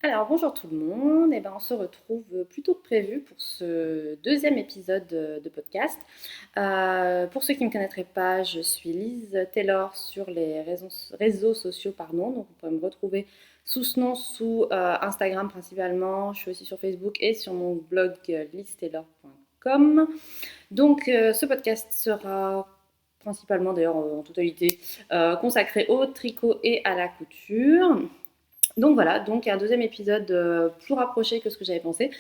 Alors bonjour tout le monde, on se retrouve plus tôt que prévu pour ce deuxième épisode de podcast. Pour ceux qui ne me connaîtraient pas, je suis Lise Taylor sur les réseaux sociaux, pardon. Donc vous pouvez me retrouver sous ce nom, sous Instagram principalement. Je suis aussi sur Facebook et sur mon blog lizetaylor.com. Donc ce podcast sera principalement d'ailleurs en totalité consacré au tricot et à la couture. Donc voilà, donc un deuxième épisode plus rapproché que ce que j'avais pensé.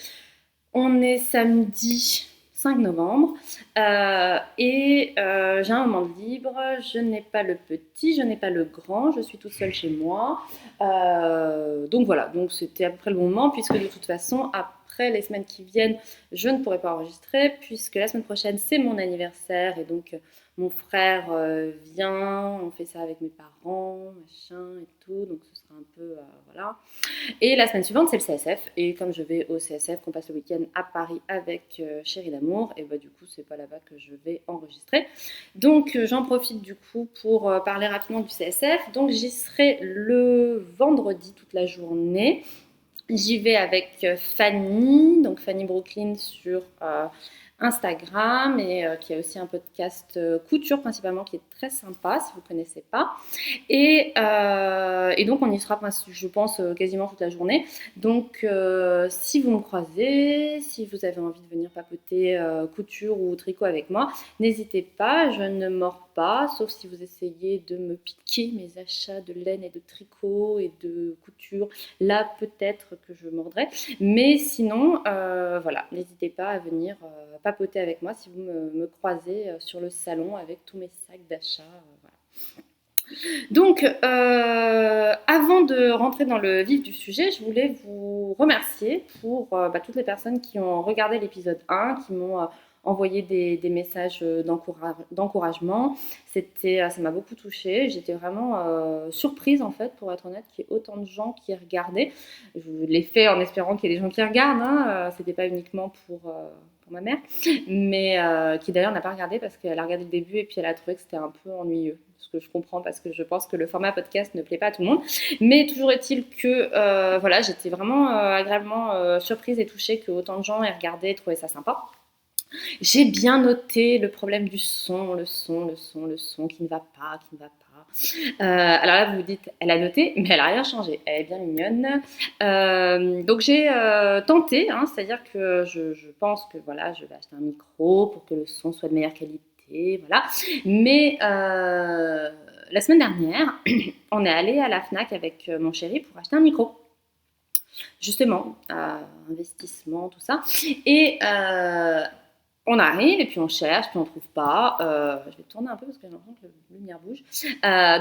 On est samedi 5 novembre et j'ai un moment de libre. Je n'ai pas le petit, je n'ai pas le grand, je suis toute seule chez moi. Donc voilà, donc c'était à peu près le bon moment puisque de toute façon, après les semaines qui viennent, je ne pourrai pas enregistrer puisque la semaine prochaine c'est mon anniversaire et donc mon frère vient, on fait ça avec mes parents, machin et tout, donc ce sera un peu voilà. Et la semaine suivante, c'est le CSF. Et comme je vais au CSF, qu'on passe le week-end à Paris avec Chérie d'amour, et bah du coup, c'est pas là-bas que je vais enregistrer. Donc j'en profite du coup pour parler rapidement du CSF. Donc j'y serai le vendredi toute la journée. J'y vais avec Fanny, donc Fanny Brooklyn sur Instagram et qui a aussi un podcast couture principalement qui est très sympa si vous ne connaissez pas. Et donc on y sera, je pense, quasiment toute la journée. Donc si vous me croisez, si vous avez envie de venir papoter couture ou tricot avec moi, n'hésitez pas, je ne mords pas, sauf si vous essayez de me piquer mes achats de laine et de tricot et de couture. Là, peut-être que je mordrai. Mais sinon, voilà, n'hésitez pas à venir papoter avec moi si vous me croisez sur le salon avec tous mes sacs d'achat. Voilà. Donc, avant de rentrer dans le vif du sujet, je voulais vous remercier pour toutes les personnes qui ont regardé l'épisode 1, qui m'ont envoyé des messages d'encouragement. Ça m'a beaucoup touchée. J'étais vraiment surprise, en fait, pour être honnête, qu'il y ait autant de gens qui regardaient. Je l'ai fait en espérant qu'il y ait des gens qui regardent. C'était pas uniquement pour ma mère, mais qui d'ailleurs n'a pas regardé parce qu'elle a regardé le début et puis elle a trouvé que c'était un peu ennuyeux. Ce que je comprends parce que je pense que le format podcast ne plaît pas à tout le monde. Mais toujours est-il que voilà, j'étais vraiment agréablement surprise et touchée que autant de gens aient regardé et trouvé ça sympa. J'ai bien noté le problème du son, le son qui ne va pas, qui ne va pas. Alors là, vous vous dites, elle a noté, mais elle n'a rien changé. Elle est bien mignonne. Donc j'ai tenté, c'est-à-dire que je pense que voilà, je vais acheter un micro pour que le son soit de meilleure qualité, voilà. Mais la semaine dernière, on est allé à la Fnac avec mon chéri pour acheter un micro. Justement, investissement, tout ça. Et on arrive et puis on cherche, puis on trouve pas. Je vais tourner un peu parce que j'ai l'impression que la lumière bouge.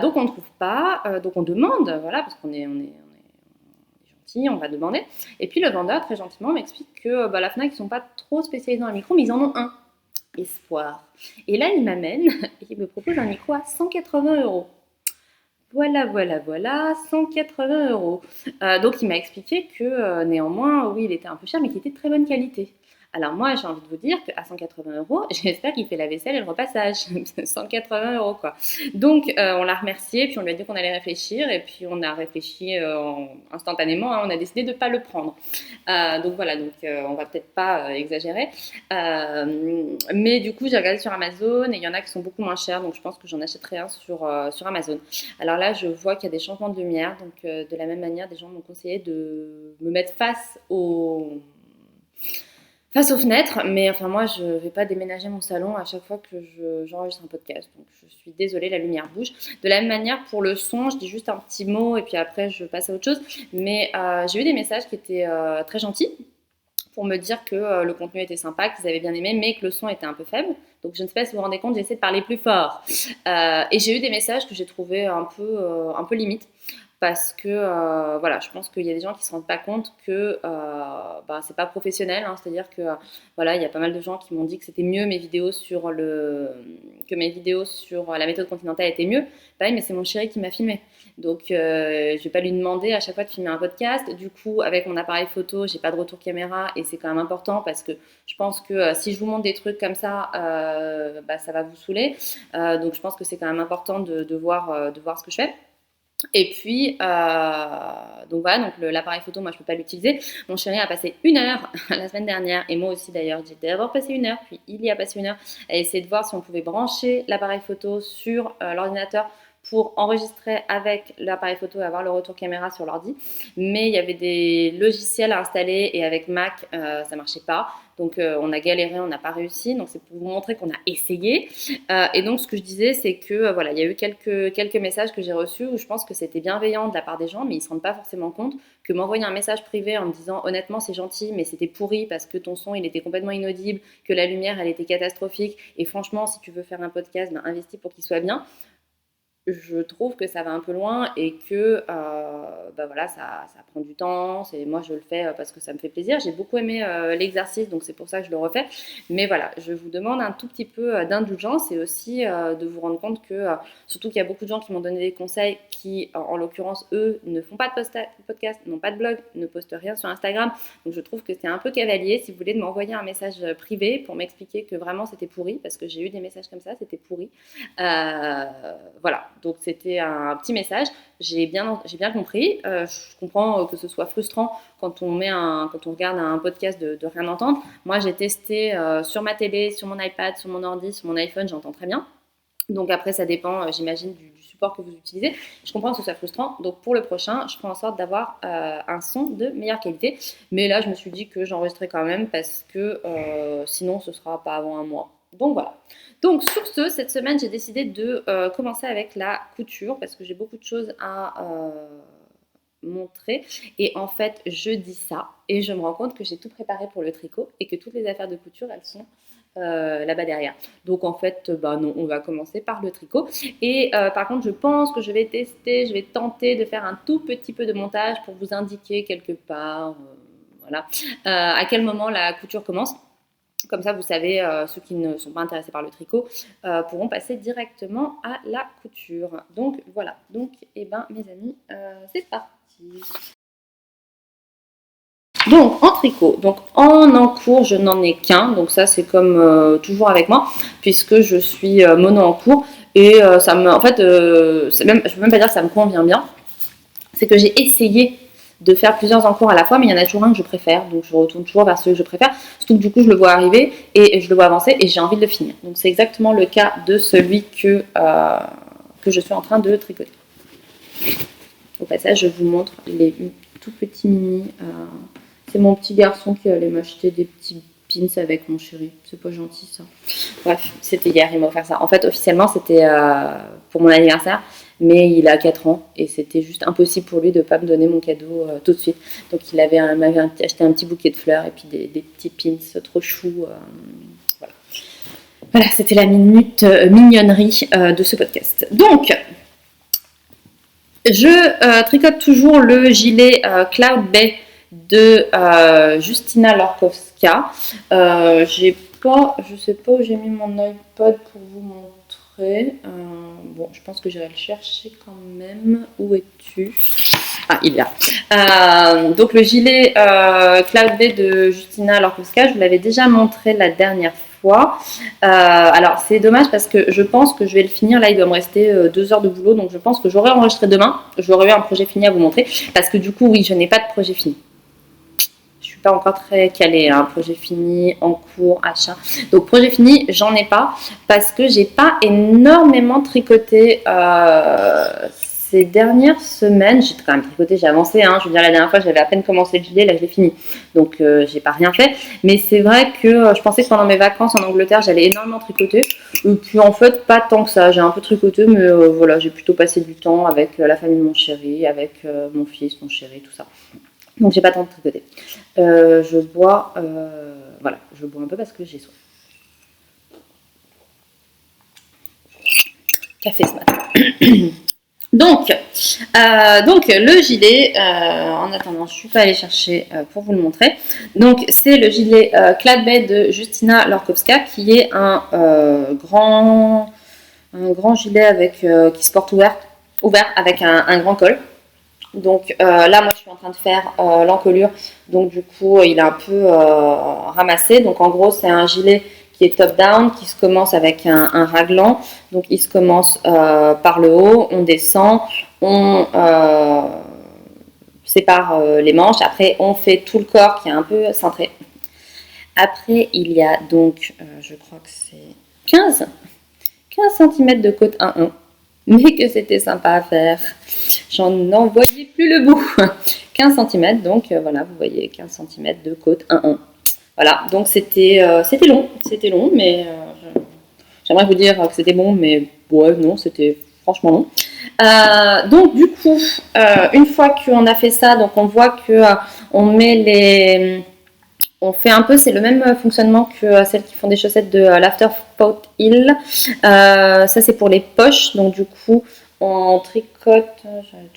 Donc on ne trouve pas, donc on demande, voilà, parce qu'on est gentil, on va demander. Et puis le vendeur, très gentiment, m'explique que la Fnac, ils sont pas trop spécialisés dans le micro, mais ils en ont un. Espoir. Et là, il m'amène et il me propose un micro à 180 euros. Voilà, voilà, voilà, 180 euros. Donc il m'a expliqué que néanmoins, oui, il était un peu cher, mais qu'il était de très bonne qualité. Alors moi, j'ai envie de vous dire qu'à 180 euros, j'espère qu'il fait la vaisselle et le repassage. 180 euros, quoi. Donc on l'a remercié, puis on lui a dit qu'on allait réfléchir, et puis on a réfléchi instantanément, on a décidé de ne pas le prendre. Donc voilà, donc on va peut-être pas exagérer. Mais du coup, j'ai regardé sur Amazon, et il y en a qui sont beaucoup moins chers, donc je pense que j'en achèterai un sur Amazon. Alors là, je vois qu'il y a des changements de lumière, donc de la même manière, des gens m'ont conseillé de me mettre face aux fenêtres, mais enfin moi je vais pas déménager mon salon à chaque fois que j'enregistre un podcast, donc je suis désolée, la lumière bouge. De la même manière pour le son, je dis juste un petit mot et puis après je passe à autre chose, mais j'ai eu des messages qui étaient très gentils pour me dire que le contenu était sympa, qu'ils avaient bien aimé, mais que le son était un peu faible. Donc je ne sais pas si vous vous rendez compte, j'essaie de parler plus fort. Et j'ai eu des messages que j'ai trouvé un peu limite. Parce que voilà, je pense qu'il y a des gens qui ne se rendent pas compte que c'est pas professionnel. C'est-à-dire que voilà, il y a pas mal de gens qui m'ont dit que c'était mieux que mes vidéos sur la méthode continentale étaient mieux. Bah oui, mais c'est mon chéri qui m'a filmé. Donc je vais pas lui demander à chaque fois de filmer un podcast. Du coup, avec mon appareil photo, j'ai pas de retour caméra et c'est quand même important parce que je pense que si je vous montre des trucs comme ça, ça va vous saouler. Donc je pense que c'est quand même important de voir ce que je fais. Et puis, donc voilà, donc l'appareil photo, moi je peux pas l'utiliser. Mon chéri a passé 1 heure la semaine dernière, et moi aussi d'ailleurs, j'ai d'abord passé 1 heure, puis il y a passé 1 heure, à essayer de voir si on pouvait brancher l'appareil photo sur l'ordinateur pour enregistrer avec l'appareil photo et avoir le retour caméra sur l'ordi. Mais il y avait des logiciels à installer et avec Mac, ça marchait pas. Donc on a galéré, on n'a pas réussi. Donc c'est pour vous montrer qu'on a essayé. Et donc ce que je disais, c'est que voilà, il y a eu quelques messages que j'ai reçus où je pense que c'était bienveillant de la part des gens, mais ils ne se rendent pas forcément compte que m'envoyer un message privé en me disant honnêtement c'est gentil, mais c'était pourri parce que ton son il était complètement inaudible, que la lumière elle était catastrophique, et franchement si tu veux faire un podcast, ben, investis pour qu'il soit bien. Je trouve que ça va un peu loin et que bah voilà, ça prend du temps. Moi, je le fais parce que ça me fait plaisir. J'ai beaucoup aimé l'exercice, donc c'est pour ça que je le refais. Mais voilà, je vous demande un tout petit peu d'indulgence et aussi de vous rendre compte que, surtout qu'il y a beaucoup de gens qui m'ont donné des conseils qui, en l'occurrence, eux, ne font pas de podcast, n'ont pas de blog, ne postent rien sur Instagram. Donc je trouve que c'est un peu cavalier. Si vous voulez m'envoyer un message privé pour m'expliquer que vraiment c'était pourri, parce que j'ai eu des messages comme ça, c'était pourri. Voilà, donc c'était un petit message. J'ai bien compris. Je comprends que ce soit frustrant quand on regarde un podcast de rien entendre. Moi, j'ai testé sur ma télé, sur mon iPad, sur mon ordi, sur mon iPhone, j'entends très bien. Donc après, ça dépend, j'imagine, du support que vous utilisez. Je comprends que ce soit frustrant. Donc pour le prochain, je ferai en sorte d'avoir un son de meilleure qualité. Mais là, je me suis dit que j'enregistrais quand même parce que sinon, ce sera pas avant un mois. Donc voilà. Donc sur ce, cette semaine, j'ai décidé de commencer avec la couture parce que j'ai beaucoup de choses à montrer. Et en fait, je dis ça et je me rends compte que j'ai tout préparé pour le tricot et que toutes les affaires de couture, elles sont là-bas derrière. Donc en fait, bah non, on va commencer par le tricot. Et par contre, je pense que je vais tenter de faire un tout petit peu de montage pour vous indiquer quelque part, voilà, à quel moment la couture commence. Comme ça, vous savez, ceux qui ne sont pas intéressés par le tricot pourront passer directement à la couture. Donc voilà. Donc, eh ben, mes amis, c'est parti. Donc en tricot, donc en encours, je n'en ai qu'un. Donc ça, c'est comme toujours avec moi, puisque je suis mono en cours. Et ça me, en fait, même, je peux même pas dire que ça me convient bien. C'est que j'ai essayé de faire plusieurs encours à la fois, mais il y en a toujours un que je préfère, donc je retourne toujours vers celui que je préfère, surtout que du coup je le vois arriver et je le vois avancer et j'ai envie de le finir. Donc c'est exactement le cas de celui que je suis en train de tricoter. Au passage, je vous montre les tout petits mini. C'est mon petit garçon qui allait m'acheter des petits pins avec mon chéri. C'est pas gentil ça. Bref, c'était hier, il m'a offert ça. En fait, officiellement, c'était pour mon anniversaire, mais il a 4 ans et c'était juste impossible pour lui de ne pas me donner mon cadeau tout de suite. Donc il m'avait acheté un petit bouquet de fleurs et puis des petits pins trop choux. Voilà, voilà, c'était la minute mignonnerie de ce podcast. Donc, je tricote toujours le gilet Cloud Bay de Justina Lorkowska. Je sais pas où j'ai mis mon iPod pour vous montrer. Bon, je pense que j'irai le chercher quand même. Où es-tu? Ah, il est là. Donc le gilet Cloud Bay de Justina Lorkowska, je vous l'avais déjà montré la dernière fois. Alors c'est dommage parce que je pense que je vais le finir. Là, il doit me rester 2 heures de boulot, donc je pense que j'aurai enregistré demain. J'aurai eu un projet fini à vous montrer parce que du coup, oui, je n'ai pas de projet fini. Je suis pas encore très calée, hein, projet fini, en cours, achat. Donc projet fini, j'en ai pas parce que j'ai pas énormément tricoté ces dernières semaines. J'ai quand même tricoté, j'ai avancé. Hein, je veux dire, la dernière fois, j'avais à peine commencé le gilet, là je l'ai fini. Donc j'ai pas rien fait. Mais c'est vrai que je pensais que pendant mes vacances en Angleterre, j'allais énormément tricoter. Et puis en fait, pas tant que ça. J'ai un peu tricoté, mais voilà, j'ai plutôt passé du temps avec la famille de mon chéri, avec mon fils, mon chéri, tout ça. Donc j'ai pas tant de tricoter. Je bois un peu parce que j'ai soif. Café ce matin. Donc le gilet, en attendant, je suis pas allée chercher pour vous le montrer. Donc c'est le gilet Cloud Bay de Justina Lorkowska qui est un grand gilet avec qui se porte ouvert avec un grand col. Donc là, moi, je suis en train de faire l'encolure. Donc du coup, il est un peu ramassé. Donc en gros, c'est un gilet qui est top-down, qui se commence avec un raglan. Donc il se commence par le haut, on descend, on sépare les manches. Après, on fait tout le corps qui est un peu cintré. Après, il y a donc, je crois que c'est 15 cm de côte 1-1. Mais que c'était sympa à faire. J'en voyais plus le bout. 15 cm, donc voilà, vous voyez 15 cm de côte 1-1. Voilà, donc c'était long, mais j'aimerais vous dire que c'était bon, mais ouais, non, c'était franchement long. Donc du coup, une fois qu'on a fait ça, donc on voit que on fait un peu, c'est le même fonctionnement que celles qui font des chaussettes de l'Afterthought Hill. Ça c'est pour les poches, donc du coup on tricote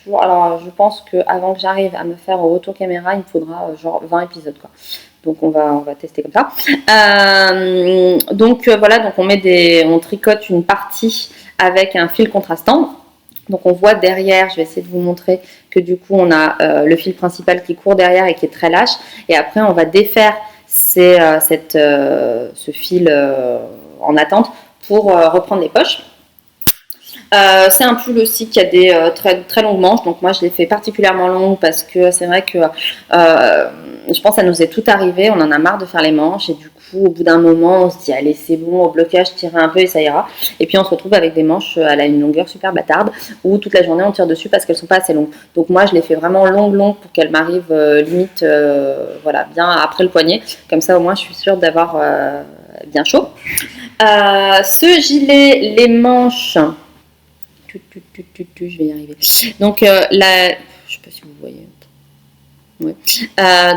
toujours. Alors je pense qu'avant que j'arrive à me faire au retour caméra, il me faudra genre 20 épisodes quoi. Donc on va tester comme ça. Voilà, donc on tricote une partie avec un fil contrastant. Donc on voit derrière, je vais essayer de vous montrer que du coup on a le fil principal qui court derrière et qui est très lâche. Et après on va défaire ce fil en attente pour reprendre les poches. C'est un pull aussi qui a des très, très longues manches, donc moi je l'ai fait particulièrement longue parce que c'est vrai que je pense que ça nous est tout arrivé, on en a marre de faire les manches et du coup au bout d'un moment on se dit allez c'est bon, au blocage tirez un peu et ça ira, et puis on se retrouve avec des manches à une longueur super bâtarde où toute la journée on tire dessus parce qu'elles sont pas assez longues. Donc moi je les fais vraiment longues pour qu'elles m'arrivent limite voilà, bien après le poignet, comme ça au moins je suis sûre d'avoir bien chaud. Ce gilet, les manches, je vais y arriver. Donc je sais pas si vous voyez. Ouais.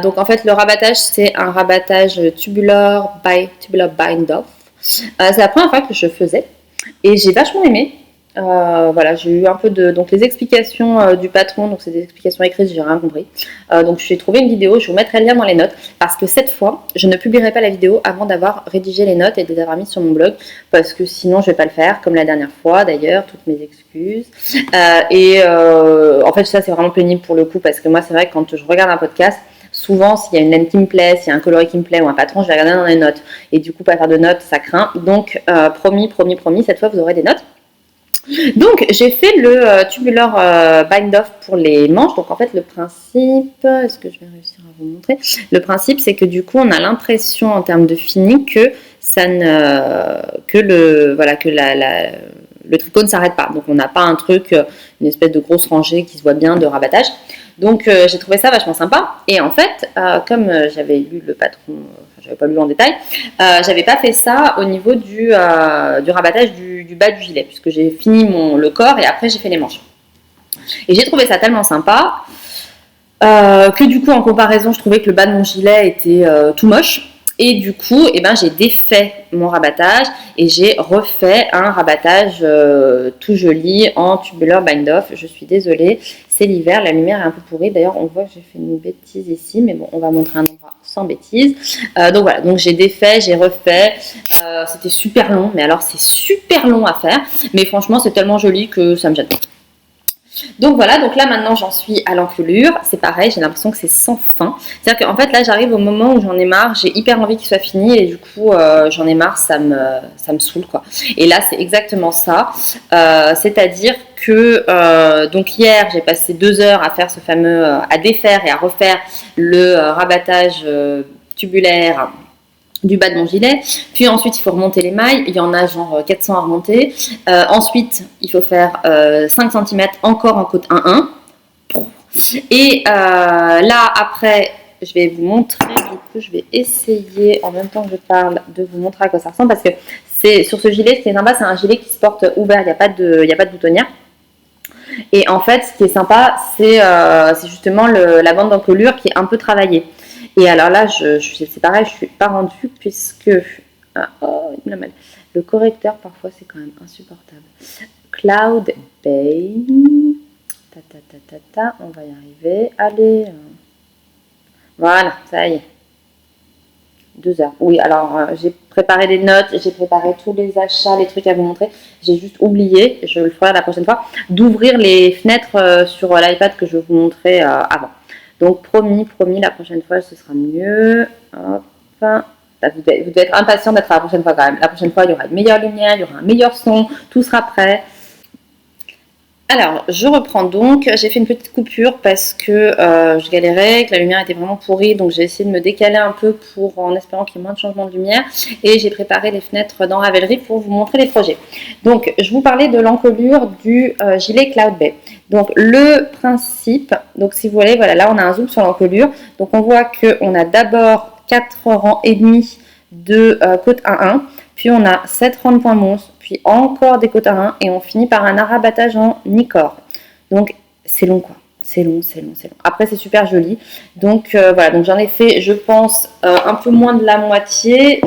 Donc en fait le rabattage c'est un rabattage tubular bind off. C'est la première fois que je faisais et j'ai vachement aimé. Voilà, j'ai eu un peu donc les explications du patron, donc c'est des explications écrites, j'ai rien compris. Donc j'ai trouvé une vidéo, je vous mettrai le lien dans les notes, parce que cette fois, je ne publierai pas la vidéo avant d'avoir rédigé les notes et de les avoir mises sur mon blog, parce que sinon je vais pas le faire, comme la dernière fois d'ailleurs, toutes mes excuses. En fait ça c'est vraiment pénible pour le coup, parce que moi c'est vrai que quand je regarde un podcast, souvent, s'il y a une laine qui me plaît, s'il y a un coloris qui me plaît ou un patron, je vais regarder dans les notes. Et du coup, pas faire de notes, ça craint. Donc, promis, cette fois, vous aurez des notes. Donc j'ai fait le tubular bind off pour les manches. Donc en fait le principe, est-ce que je vais réussir à vous montrer? Le principe c'est que du coup on a l'impression en termes de fini que le tricot ne s'arrête pas. Donc on n'a pas un truc, une espèce de grosse rangée qui se voit bien de rabattage. Donc j'ai trouvé ça vachement sympa. Et en fait, comme j'avais lu le patron, j'avais pas lu en détail, j'avais pas fait ça au niveau du rabattage du bas du gilet, puisque j'ai fini le corps et après j'ai fait les manches. Et j'ai trouvé ça tellement sympa que du coup en comparaison je trouvais que le bas de mon gilet était tout moche. Et du coup, j'ai défait mon rabattage et j'ai refait un rabattage tout joli en tubular bind off. Je suis désolée, c'est l'hiver, la lumière est un peu pourrie. D'ailleurs, on voit que j'ai fait une bêtise ici, mais bon, on va montrer un endroit sans bêtise. Donc voilà, donc j'ai défait, j'ai refait. C'était super long, mais alors c'est super long à faire. Mais franchement, c'est tellement joli que ça me gêne pas. Donc voilà, donc là maintenant j'en suis à l'encolure, c'est pareil, j'ai l'impression que c'est sans fin. C'est-à-dire qu'en fait là j'arrive au moment où j'en ai marre, j'ai hyper envie qu'il soit fini et du coup j'en ai marre, ça me saoule quoi. Et là c'est exactement ça, c'est-à-dire que donc hier j'ai passé 2 heures à faire ce fameux, à défaire et à refaire le rabattage tubulaire du bas de mon gilet, puis ensuite il faut remonter les mailles, il y en a genre 400 à remonter, ensuite il faut faire 5 cm encore en côte 1-1, et là après je vais vous montrer, du coup je vais essayer en même temps que je parle de vous montrer à quoi ça ressemble, parce que c'est sur ce gilet, ce qui est sympa, c'est un gilet qui se porte ouvert, il n'y a pas de boutonnière. Et en fait, ce qui est sympa, c'est justement la bande d'encolure qui est un peu travaillée. Et alors là, c'est pareil, je ne suis pas rendue puisque... le correcteur, parfois, c'est quand même insupportable. Cloud Bay. On va y arriver. Allez. Voilà, ça y est. 2 heures. Oui, alors j'ai préparé les notes, j'ai préparé tous les achats, les trucs à vous montrer. J'ai juste oublié, je le ferai la prochaine fois, d'ouvrir les fenêtres sur l'iPad que je vais vous montrer avant. Donc promis, la prochaine fois ce sera mieux. Hop. vous devez être impatient d'être à la prochaine fois quand même. La prochaine fois, il y aura une meilleure lumière, il y aura un meilleur son, tout sera prêt. Alors, je reprends donc. J'ai fait une petite coupure parce que je galérais, que la lumière était vraiment pourrie. Donc, j'ai essayé de me décaler un peu en espérant qu'il y ait moins de changement de lumière. Et j'ai préparé les fenêtres dans Ravelry pour vous montrer les projets. Donc, je vous parlais de l'encolure du gilet Cloud Bay. Donc, le principe, donc si vous voulez, voilà, là, on a un zoom sur l'encolure. Donc, on voit qu'on a d'abord 4 rangs et demi de côte 1-1. Puis, on a 7 rangs de points monstres. Puis encore des côtes à 1 et on finit par un arabattage en nicor. Donc c'est long quoi, c'est long. Après c'est super joli. Donc voilà, donc j'en ai fait je pense un peu moins de la moitié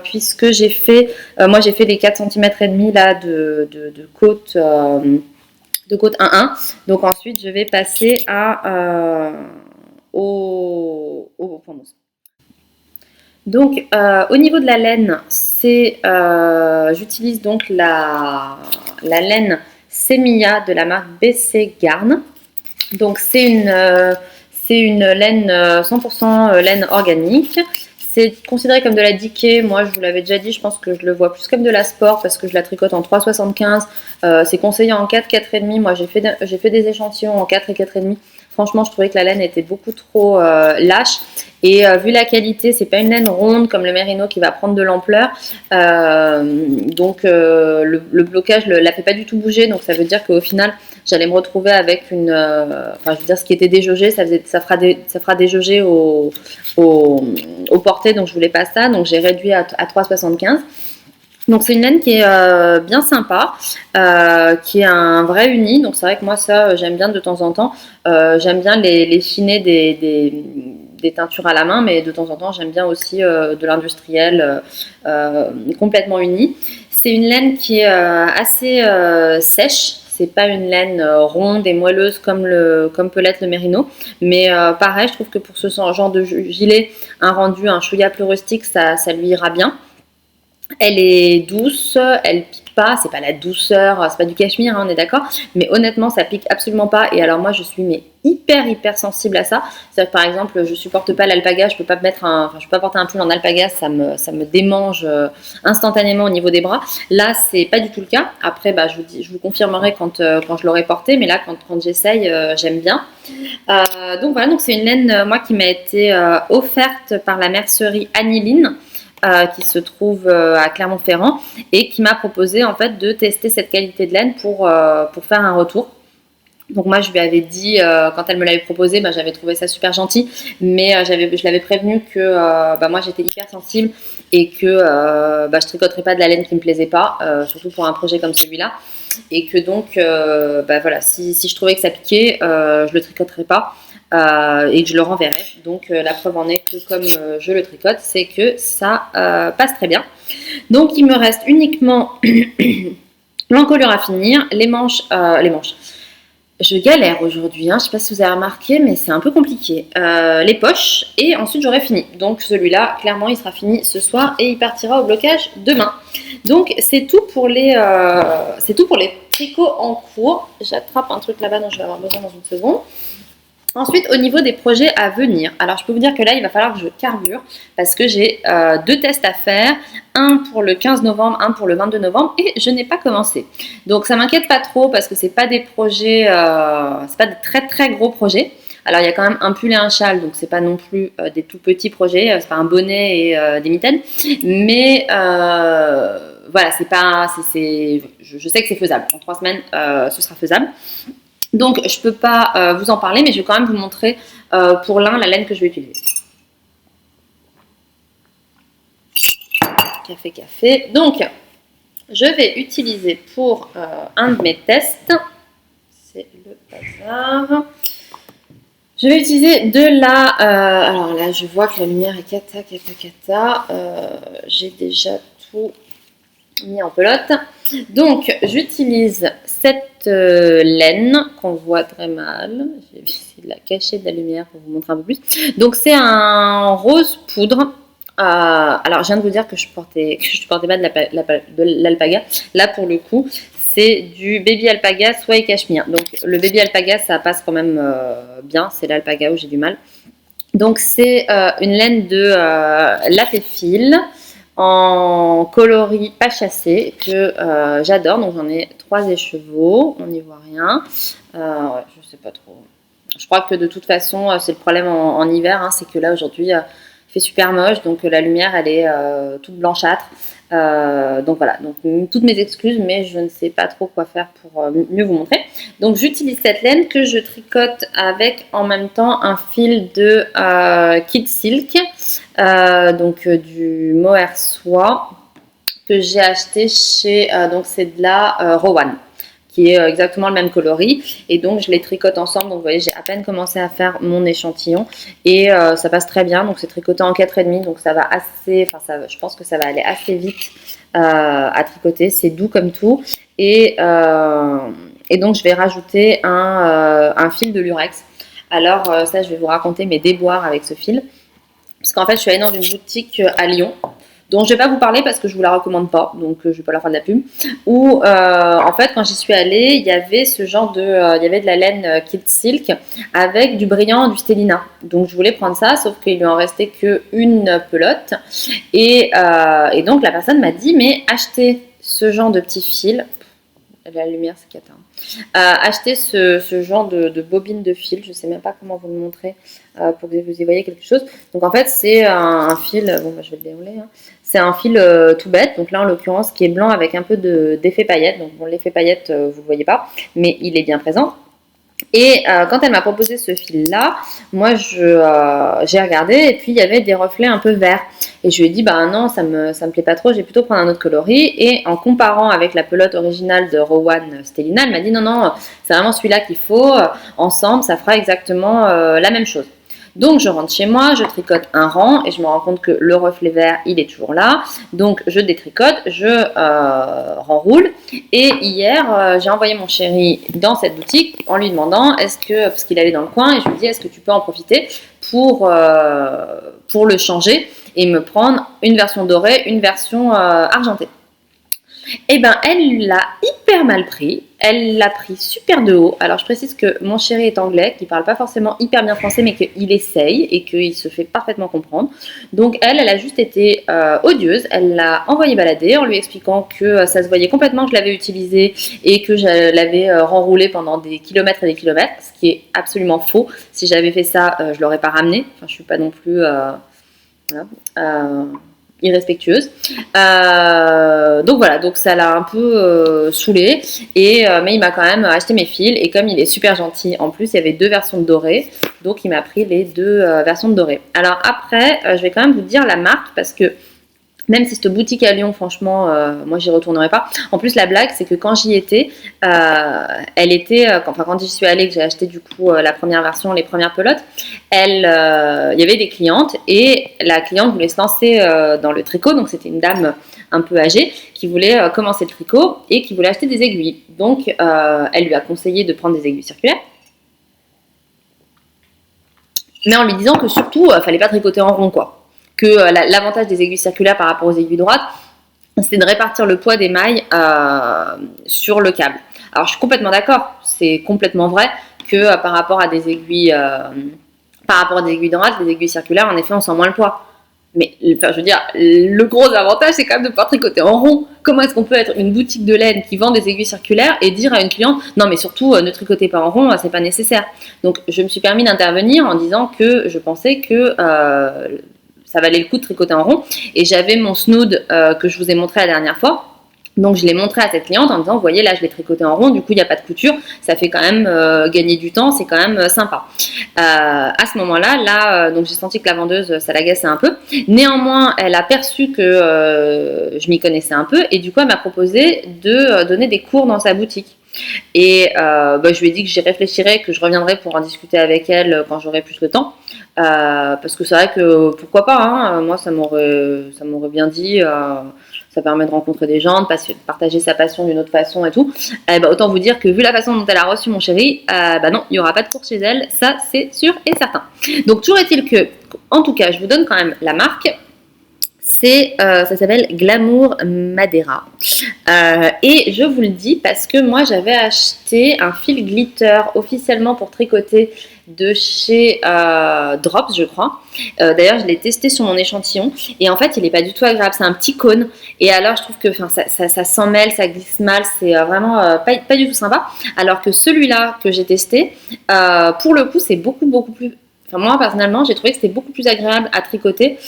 puisque j'ai fait, moi j'ai fait les 4 cm et demi là de côte 1-1. Donc ensuite je vais passer au point mousse. Donc, au niveau de la laine, j'utilise donc la laine Semilla de la marque BC Garn. Donc, c'est une laine 100% laine organique. C'est considéré comme de la Dickie. Moi, je vous l'avais déjà dit, je pense que je le vois plus comme de la sport parce que je la tricote en 3,75. C'est conseillé en 4, 4,5. Moi, j'ai fait des échantillons en 4 et 4,5. Franchement, je trouvais que la laine était beaucoup trop lâche. Et vu la qualité, c'est pas une laine ronde comme le Merino qui va prendre de l'ampleur. Donc, le blocage ne la fait pas du tout bouger. Donc, ça veut dire qu'au final, j'allais me retrouver avec enfin, je veux dire, ce qui était déjaugé, ça fera déjauger au porté. Donc, je voulais pas ça. Donc, j'ai réduit à 3,75. Donc c'est une laine qui est bien sympa, qui est un vrai uni. Donc c'est vrai que moi ça j'aime bien de temps en temps. J'aime bien les finets des teintures à la main, mais de temps en temps j'aime bien aussi de l'industriel complètement uni. C'est une laine qui est assez sèche. C'est pas une laine ronde et moelleuse comme peut l'être le Merino. Mais pareil, je trouve que pour ce genre de gilet, un rendu, un chouïa plus rustique, ça lui ira bien. Elle est douce, elle pique pas, c'est pas la douceur, c'est pas du cachemire, hein, on est d'accord, mais honnêtement ça pique absolument pas. Et alors moi je suis hyper sensible à ça. C'est-à-dire que par exemple je supporte pas l'alpaga, je peux pas porter un pull en alpaga, ça me démange instantanément au niveau des bras. Là c'est pas du tout le cas. Après je vous confirmerai quand je l'aurai porté, mais là quand j'essaye j'aime bien. Donc voilà, donc c'est une laine moi qui m'a été offerte par la mercerie Aniline. Qui se trouve à Clermont-Ferrand et qui m'a proposé en fait de tester cette qualité de laine pour faire un retour. Donc moi je lui avais dit quand elle me l'avait proposé, j'avais trouvé ça super gentil, mais je l'avais prévenu que moi j'étais hyper sensible et que je tricoterais pas de la laine qui me plaisait pas, surtout pour un projet comme celui-là, et que donc voilà, si je trouvais que ça piquait, je le tricoterais pas. Et que je le renverrai. Donc la preuve en est que comme je le tricote, c'est que ça passe très bien. Donc il me reste uniquement l'encolure à finir, les manches. Je galère aujourd'hui, hein. Je ne sais pas si vous avez remarqué, mais c'est un peu compliqué. Les poches, et ensuite j'aurai fini. Donc celui-là, clairement, il sera fini ce soir et il partira au blocage demain. Donc c'est tout pour les tricots en cours. J'attrape un truc là-bas dont je vais avoir besoin dans une seconde. Ensuite, au niveau des projets à venir, alors je peux vous dire que là, il va falloir que je carbure parce que j'ai 2 tests à faire, un pour le 15 novembre, un pour le 22 novembre et je n'ai pas commencé. Donc ça m'inquiète pas trop parce que c'est pas des projets, c'est pas des très très gros projets. Alors il y a quand même un pull et un châle, donc c'est pas non plus des tout petits projets, c'est pas un bonnet et des mitaines, mais voilà, je sais que c'est faisable. En 3 semaines, ce sera faisable. Donc, je ne peux pas vous en parler, mais je vais quand même vous montrer pour l'un la laine que je vais utiliser. Café. Donc, je vais utiliser pour un de mes tests, c'est le bazar. Je vais utiliser de la... alors là, je vois que la lumière est cata. J'ai déjà tout mis en pelote. Donc, j'utilise cette laine qu'on voit très mal. Je vais essayer de la cacher de la lumière pour vous montrer un peu plus. Donc, c'est un rose poudre. Alors, je viens de vous dire que je portais pas de l'alpaga. Là, pour le coup, c'est du baby alpaga soie et cachemire. Donc, le baby alpaga, ça passe quand même bien. C'est l'alpaga où j'ai du mal. Donc c'est une laine de Latéfil en coloris pas chassé que j'adore. Donc j'en ai 3 écheveaux, on n'y voit rien. Ouais, je sais pas trop. Je crois que de toute façon, c'est le problème en hiver, hein, c'est que là aujourd'hui, il fait super moche, donc la lumière elle est toute blanchâtre. Donc voilà, donc toutes mes excuses, mais je ne sais pas trop quoi faire pour mieux vous montrer. Donc j'utilise cette laine que je tricote avec en même temps un fil de Kid Silk, donc du mohair soie que j'ai acheté chez, donc c'est de la Rowan, qui est exactement le même coloris, et donc je les tricote ensemble. Donc vous voyez, j'ai à peine commencé à faire mon échantillon et ça passe très bien. Donc c'est tricoté en 4,5, donc ça va assez, enfin ça, je pense que ça va aller assez vite à tricoter, c'est doux comme tout. Et donc je vais rajouter un fil de lurex. Alors ça, je vais vous raconter mes déboires avec ce fil, parce qu'en fait je suis allée dans une boutique à Lyon dont je ne vais pas vous parler parce que je ne vous la recommande pas, donc je ne vais pas leur faire de la pub, où en fait quand j'y suis allée, il y avait ce genre de, il y avait de la laine Kid Silk avec du brillant, du Stellina. Donc je voulais prendre ça, sauf qu'il lui en restait qu'une pelote, et donc la personne m'a dit, mais achetez ce genre de petit fil, la lumière c'est cata, acheter ce genre de bobine de fil, je ne sais même pas comment vous le montrer pour que vous y voyez quelque chose. Donc en fait c'est un fil, bon bah, je vais le dérouler, hein. C'est un fil tout bête, donc là en l'occurrence qui est blanc avec un peu d'effet paillette. Donc bon, l'effet paillette vous ne le voyez pas, mais il est bien présent. Et quand elle m'a proposé ce fil-là, moi j'ai regardé et puis il y avait des reflets un peu verts. Et je lui ai dit, bah non, ça me plaît pas trop, je vais plutôt prendre un autre coloris. Et en comparant avec la pelote originale de Rowan Stellina, elle m'a dit, non, non, c'est vraiment celui-là qu'il faut, ensemble, ça fera exactement la même chose. Donc je rentre chez moi, je tricote un rang et je me rends compte que le reflet vert, il est toujours là. Donc je détricote, je renroule. Et hier, j'ai envoyé mon chéri dans cette boutique en lui demandant, parce qu'il allait dans le coin, et je lui dis, est-ce que tu peux en profiter pour le changer et me prendre une version dorée, une version argentée. Eh ben, elle l'a hyper mal pris. Elle l'a pris super de haut. Alors, je précise que mon chéri est anglais, qu'il parle pas forcément hyper bien français, mais qu'il essaye et qu'il se fait parfaitement comprendre. Donc, elle a juste été odieuse. Elle l'a envoyé balader en lui expliquant que ça se voyait complètement que je l'avais utilisé et que je l'avais renroulé pendant des kilomètres et des kilomètres, ce qui est absolument faux. Si j'avais fait ça, je l'aurais pas ramené. Enfin, je suis pas non plus... voilà. Irrespectueuse. Donc voilà, donc ça l'a un peu saoulé, mais il m'a quand même acheté mes fils, et comme il est super gentil, en plus il y avait 2 versions de doré, donc il m'a pris les 2 versions de doré. Alors après, je vais quand même vous dire la marque, parce que même si cette boutique à Lyon, franchement, moi j'y retournerai pas. En plus, la blague, c'est que quand j'y étais, elle était, quand j'y suis allée, que j'ai acheté du coup la première version, les premières pelotes, il y avait des clientes, et la cliente voulait se lancer dans le tricot. Donc c'était une dame un peu âgée qui voulait commencer le tricot et qui voulait acheter des aiguilles. Donc elle lui a conseillé de prendre des aiguilles circulaires, mais en lui disant que surtout, fallait pas tricoter en rond, quoi. Que l'avantage des aiguilles circulaires par rapport aux aiguilles droites, c'est de répartir le poids des mailles sur le câble. Alors je suis complètement d'accord, c'est complètement vrai que par rapport à des aiguilles droites, les aiguilles circulaires, en effet, on sent moins le poids. Mais enfin, je veux dire, le gros avantage, c'est quand même de pouvoir tricoter en rond. Comment est-ce qu'on peut être une boutique de laine qui vend des aiguilles circulaires et dire à une cliente, non mais surtout ne tricotez pas en rond, c'est pas nécessaire. Donc je me suis permis d'intervenir en disant que je pensais que ça valait le coup de tricoter en rond. Et j'avais mon snood que je vous ai montré la dernière fois. Donc je l'ai montré à cette cliente en disant, vous voyez là je l'ai tricoté en rond, du coup il n'y a pas de couture, ça fait quand même gagner du temps, c'est quand même sympa. À ce moment-là, donc j'ai senti que la vendeuse ça l'agaçait un peu. Néanmoins, elle a perçu que je m'y connaissais un peu, et du coup elle m'a proposé de donner des cours dans sa boutique. Et je lui ai dit que j'y réfléchirais, que je reviendrai pour en discuter avec elle quand j'aurai plus le temps. Parce que c'est vrai que pourquoi pas, hein, moi ça m'aurait bien dit. Ça permet de rencontrer des gens, de partager sa passion d'une autre façon et tout. Autant vous dire que vu la façon dont elle a reçu mon chéri, non, il n'y aura pas de cours chez elle, ça c'est sûr et certain. Donc toujours est-il que, en tout cas, je vous donne quand même la marque. Ça s'appelle Glamour Madeira. Et je vous le dis parce que moi j'avais acheté un fil glitter officiellement pour tricoter de chez Drops, je crois. D'ailleurs, je l'ai testé sur mon échantillon et en fait, il n'est pas du tout agréable. C'est un petit cône et alors je trouve que ça s'en mêle, ça glisse mal. C'est vraiment pas du tout sympa. Alors que celui-là que j'ai testé, pour le coup, c'est beaucoup plus. Enfin, moi personnellement, j'ai trouvé que c'était beaucoup plus agréable à tricoter.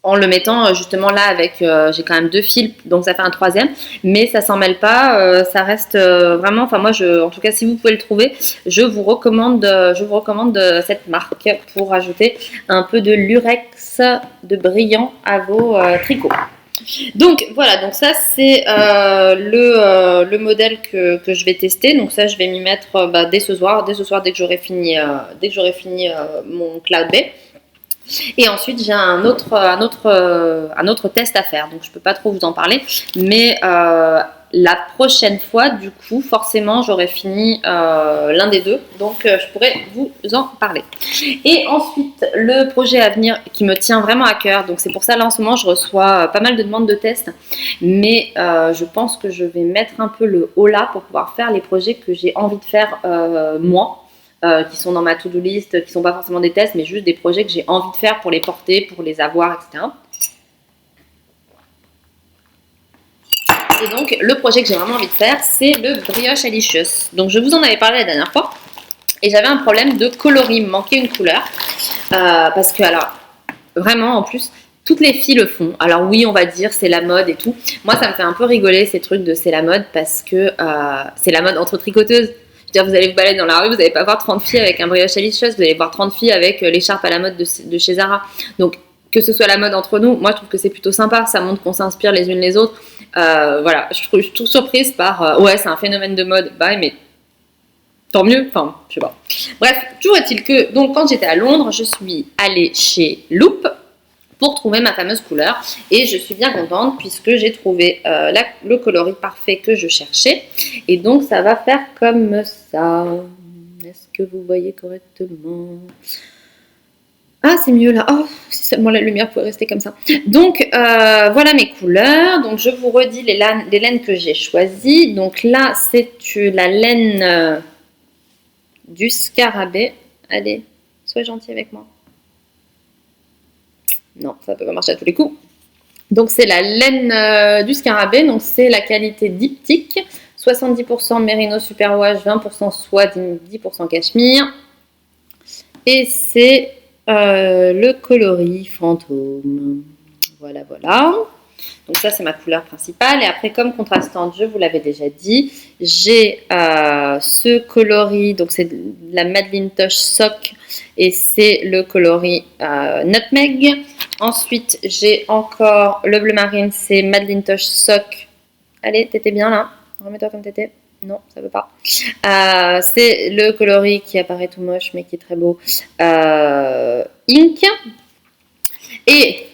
En le mettant justement là avec, j'ai quand même 2 fils, donc ça fait un 3e, mais ça s'en mêle pas, ça reste vraiment, enfin moi, en tout cas si vous pouvez le trouver, je vous recommande cette marque pour ajouter un peu de lurex de brillant à vos tricots. Donc voilà, donc ça c'est le modèle que je vais tester. Donc ça je vais m'y mettre dès ce soir, dès que j'aurai fini, mon Cloud Bay. Et ensuite, j'ai un autre test à faire, donc je ne peux pas trop vous en parler. Mais la prochaine fois, du coup, forcément, j'aurai fini l'un des deux, donc je pourrai vous en parler. Et ensuite, le projet à venir qui me tient vraiment à cœur, donc c'est pour ça, là, en ce moment, je reçois pas mal de demandes de tests, mais je pense que je vais mettre un peu le haut là pour pouvoir faire les projets que j'ai envie de faire moi. Qui sont dans ma to-do list, qui ne sont pas forcément des tests, mais juste des projets que j'ai envie de faire pour les porter, pour les avoir, etc. Et donc, le projet que j'ai vraiment envie de faire, c'est le Brioche Alicious. Donc, je vous en avais parlé la dernière fois, et j'avais un problème de coloris, il me manquait une couleur, parce que, alors, vraiment, en plus, toutes les filles le font. Alors oui, on va dire c'est la mode et tout. Moi, ça me fait un peu rigoler ces trucs de c'est la mode, parce que c'est la mode entre tricoteuses. Je veux dire, vous allez vous balader dans la rue, vous n'allez pas voir 30 filles avec un brioche Alicious, vous allez voir 30 filles avec l'écharpe à la mode de chez Zara. Donc, que ce soit la mode entre nous, moi je trouve que c'est plutôt sympa, ça montre qu'on s'inspire les unes les autres. Voilà, je suis tout surprise par ouais, c'est un phénomène de mode, bah mais tant mieux, enfin, je sais pas. Bref, toujours est-il que, donc quand j'étais à Londres, je suis allée chez Loop pour trouver ma fameuse couleur et je suis bien contente puisque j'ai trouvé le coloris parfait que je cherchais et donc ça va faire comme ça. Est-ce que vous voyez correctement? Ah, c'est mieux là. Oh, si seulement la lumière pouvait rester comme ça. Donc voilà mes couleurs. Donc je vous redis les laines que j'ai choisies. Donc là c'est la laine du scarabée. Allez, sois gentil avec moi. Non, ça ne peut pas marcher à tous les coups. Donc c'est la laine du scarabée, donc c'est la qualité diptyque, 70% mérino superwash, 20% soie, 10% cachemire. Et c'est le coloris fantôme. Voilà, voilà. Donc ça c'est ma couleur principale. Et après comme contrastante, je vous l'avais déjà dit, j'ai ce coloris, donc c'est la Madeline Tosh Sock et c'est le coloris Nutmeg. Ensuite j'ai encore le bleu marine, c'est Madeline Tosh Sock. Allez, t'étais bien là, remets-toi comme t'étais. Non, ça veut pas. C'est le coloris qui apparaît tout moche mais qui est très beau. Ink. Et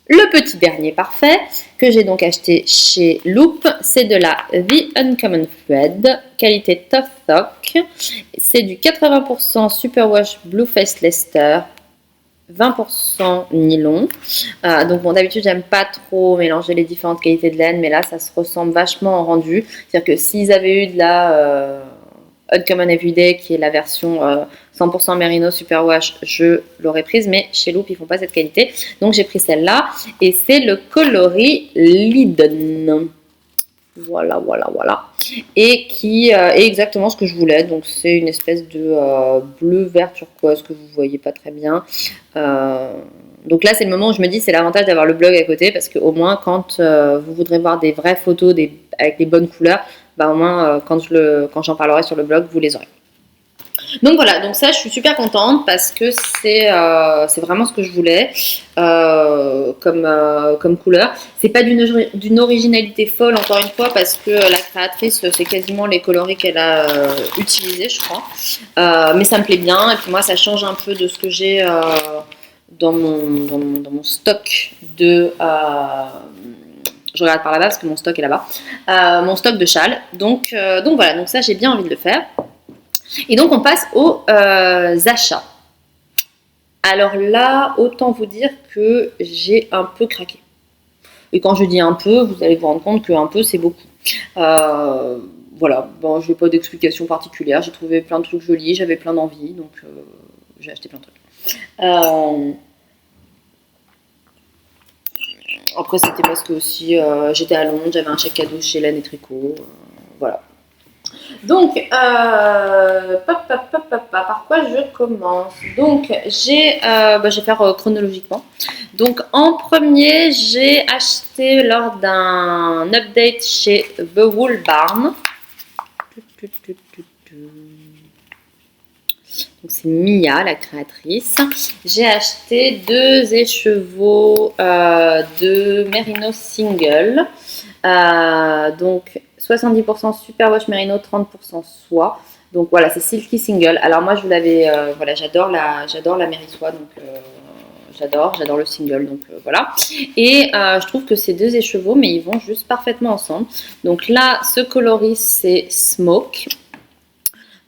le petit dernier parfait que j'ai donc acheté chez Loop, c'est de la The Uncommon Thread, qualité Tough Sock. C'est du 80% Superwash Blueface Leicester, 20% nylon. Donc bon, d'habitude j'aime pas trop mélanger les différentes qualités de laine, mais là ça se ressemble vachement en rendu. C'est-à-dire que s'ils avaient eu de la Uncommon Everyday, qui est la version 100% Merino Superwash, je l'aurais prise, mais chez Loop ils font pas cette qualité, donc j'ai pris celle-là et c'est le coloris Liden. Voilà, voilà, voilà. Et qui est exactement ce que je voulais. Donc c'est une espèce de bleu vert turquoise que vous voyez pas très bien. Donc là c'est le moment où je me dis c'est l'avantage d'avoir le blog à côté, parce qu'au moins quand vous voudrez voir des vraies photos avec les bonnes couleurs, bah au moins quand j'en parlerai sur le blog, vous les aurez. Donc voilà, donc ça je suis super contente parce que c'est vraiment ce que je voulais comme couleur. C'est pas d'une originalité folle encore une fois, parce que la créatrice c'est quasiment les coloris qu'elle a utilisés je crois. Mais ça me plaît bien et puis moi ça change un peu de ce que j'ai dans mon stock de... je regarde par là-bas parce que mon stock est là-bas. Mon stock de châles. Donc voilà, donc ça j'ai bien envie de le faire. Et donc on passe aux achats. Alors là, autant vous dire que j'ai un peu craqué. Et quand je dis un peu, vous allez vous rendre compte qu'un peu, c'est beaucoup. Euh, voilà, bon, je n'ai pas d'explication particulière. J'ai trouvé plein de trucs jolis, j'avais plein d'envie, donc j'ai acheté plein de trucs. Après, c'était parce que aussi j'étais à Londres, j'avais un chèque cadeau chez Laine et Tricot. Voilà. Donc, par quoi je commence? Donc, je vais faire chronologiquement. Donc, en premier, j'ai acheté lors d'un update chez The Wool Barn. Donc, c'est Mia, la créatrice. J'ai acheté 2 écheveaux de Merino Single. Donc 70% superwash merino, 30% soie. Donc voilà, c'est Silky Single. Alors moi je vous l'avais, voilà, j'adore la Mérisoie, donc j'adore le single, donc voilà. Et je trouve que ces 2 écheveaux, mais ils vont juste parfaitement ensemble. Donc là, ce coloris c'est Smoke.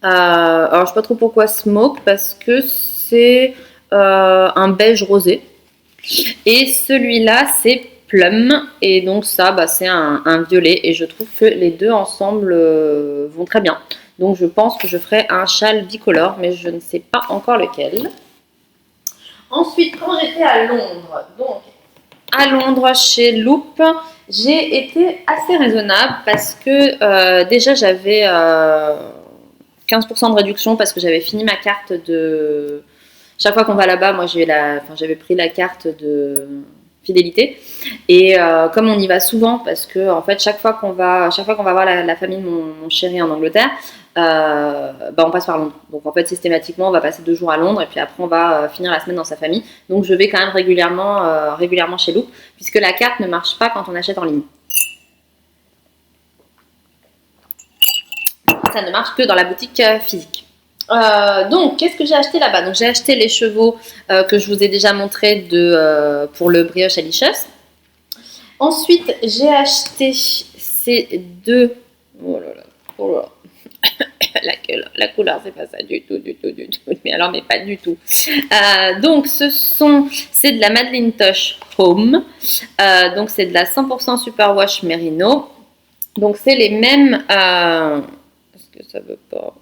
Alors je sais pas trop pourquoi Smoke, parce que c'est un beige rosé. Et celui-là c'est Plum, et donc ça c'est un violet, et je trouve que les deux ensemble vont très bien. Donc je pense que je ferai un châle bicolore, mais je ne sais pas encore lequel. Ensuite, quand j'étais à Londres, donc à Londres chez Loop, j'ai été assez raisonnable parce que déjà j'avais 15% de réduction parce que j'avais fini ma carte de... Chaque fois qu'on va là-bas, moi j'avais pris la carte de fidélité, et comme on y va souvent, parce que en fait chaque fois qu'on va voir la famille de mon chéri en Angleterre, on passe par Londres. Donc en fait systématiquement on va passer 2 jours à Londres, et puis après on va finir la semaine dans sa famille. Donc je vais quand même régulièrement chez Loop, puisque la carte ne marche pas quand on achète en ligne. Ça ne marche que dans la boutique physique. Donc, qu'est-ce que j'ai acheté là-bas? Donc, j'ai acheté les chevaux que je vous ai déjà montré pour le Brioche Alicious. Ensuite, j'ai acheté ces 2. Oh là là, oh là. La couleur, c'est pas ça du tout. Mais alors, mais pas du tout. Donc, c'est de la Madeline Tosh Home. Donc, c'est de la 100% Superwash Merino. Donc, c'est les mêmes. Est-ce que ça veut pas?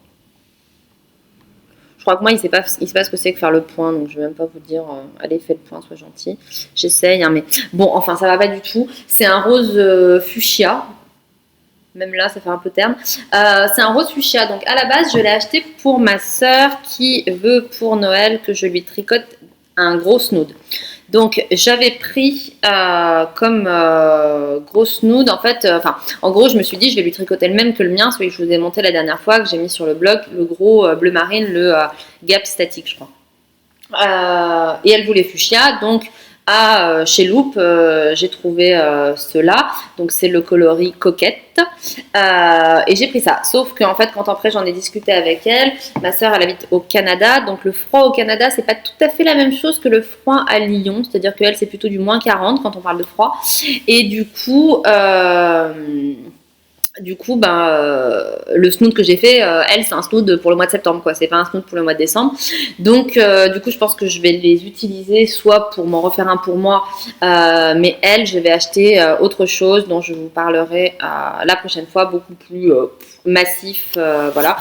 Je crois que moi, il ne sait pas ce que c'est que faire le point, donc je ne vais même pas vous dire allez, fais le point, sois gentil. J'essaye, hein, mais bon, enfin, ça va pas du tout. C'est un rose fuchsia. Même là, ça fait un peu terne. C'est un rose fuchsia. Donc, à la base, je l'ai acheté pour ma sœur qui veut pour Noël que je lui tricote un gros snood. Donc, j'avais pris comme gros snood, en fait, en gros, je me suis dit, je vais lui tricoter le même que le mien, celui que je vous ai monté la dernière fois, que j'ai mis sur le blog, le gros bleu marine, le Gap Statique, je crois. Et elle voulait fuchsia, donc chez Loop, j'ai trouvé ceux-là, donc c'est le coloris coquette, et j'ai pris ça. Sauf qu'en fait, quand après j'en ai discuté avec elle, ma soeur elle habite au Canada, donc le froid au Canada c'est pas tout à fait la même chose que le froid à Lyon, c'est-à-dire qu'elle c'est plutôt du moins 40 quand on parle de froid, et du coup le snood que j'ai fait, elle, c'est un snood pour le mois de septembre, quoi. C'est pas un snood pour le mois de décembre. Donc, du coup, je pense que je vais les utiliser soit pour m'en refaire un pour moi, mais elle, je vais acheter autre chose dont je vous parlerai la prochaine fois, beaucoup plus massif, voilà.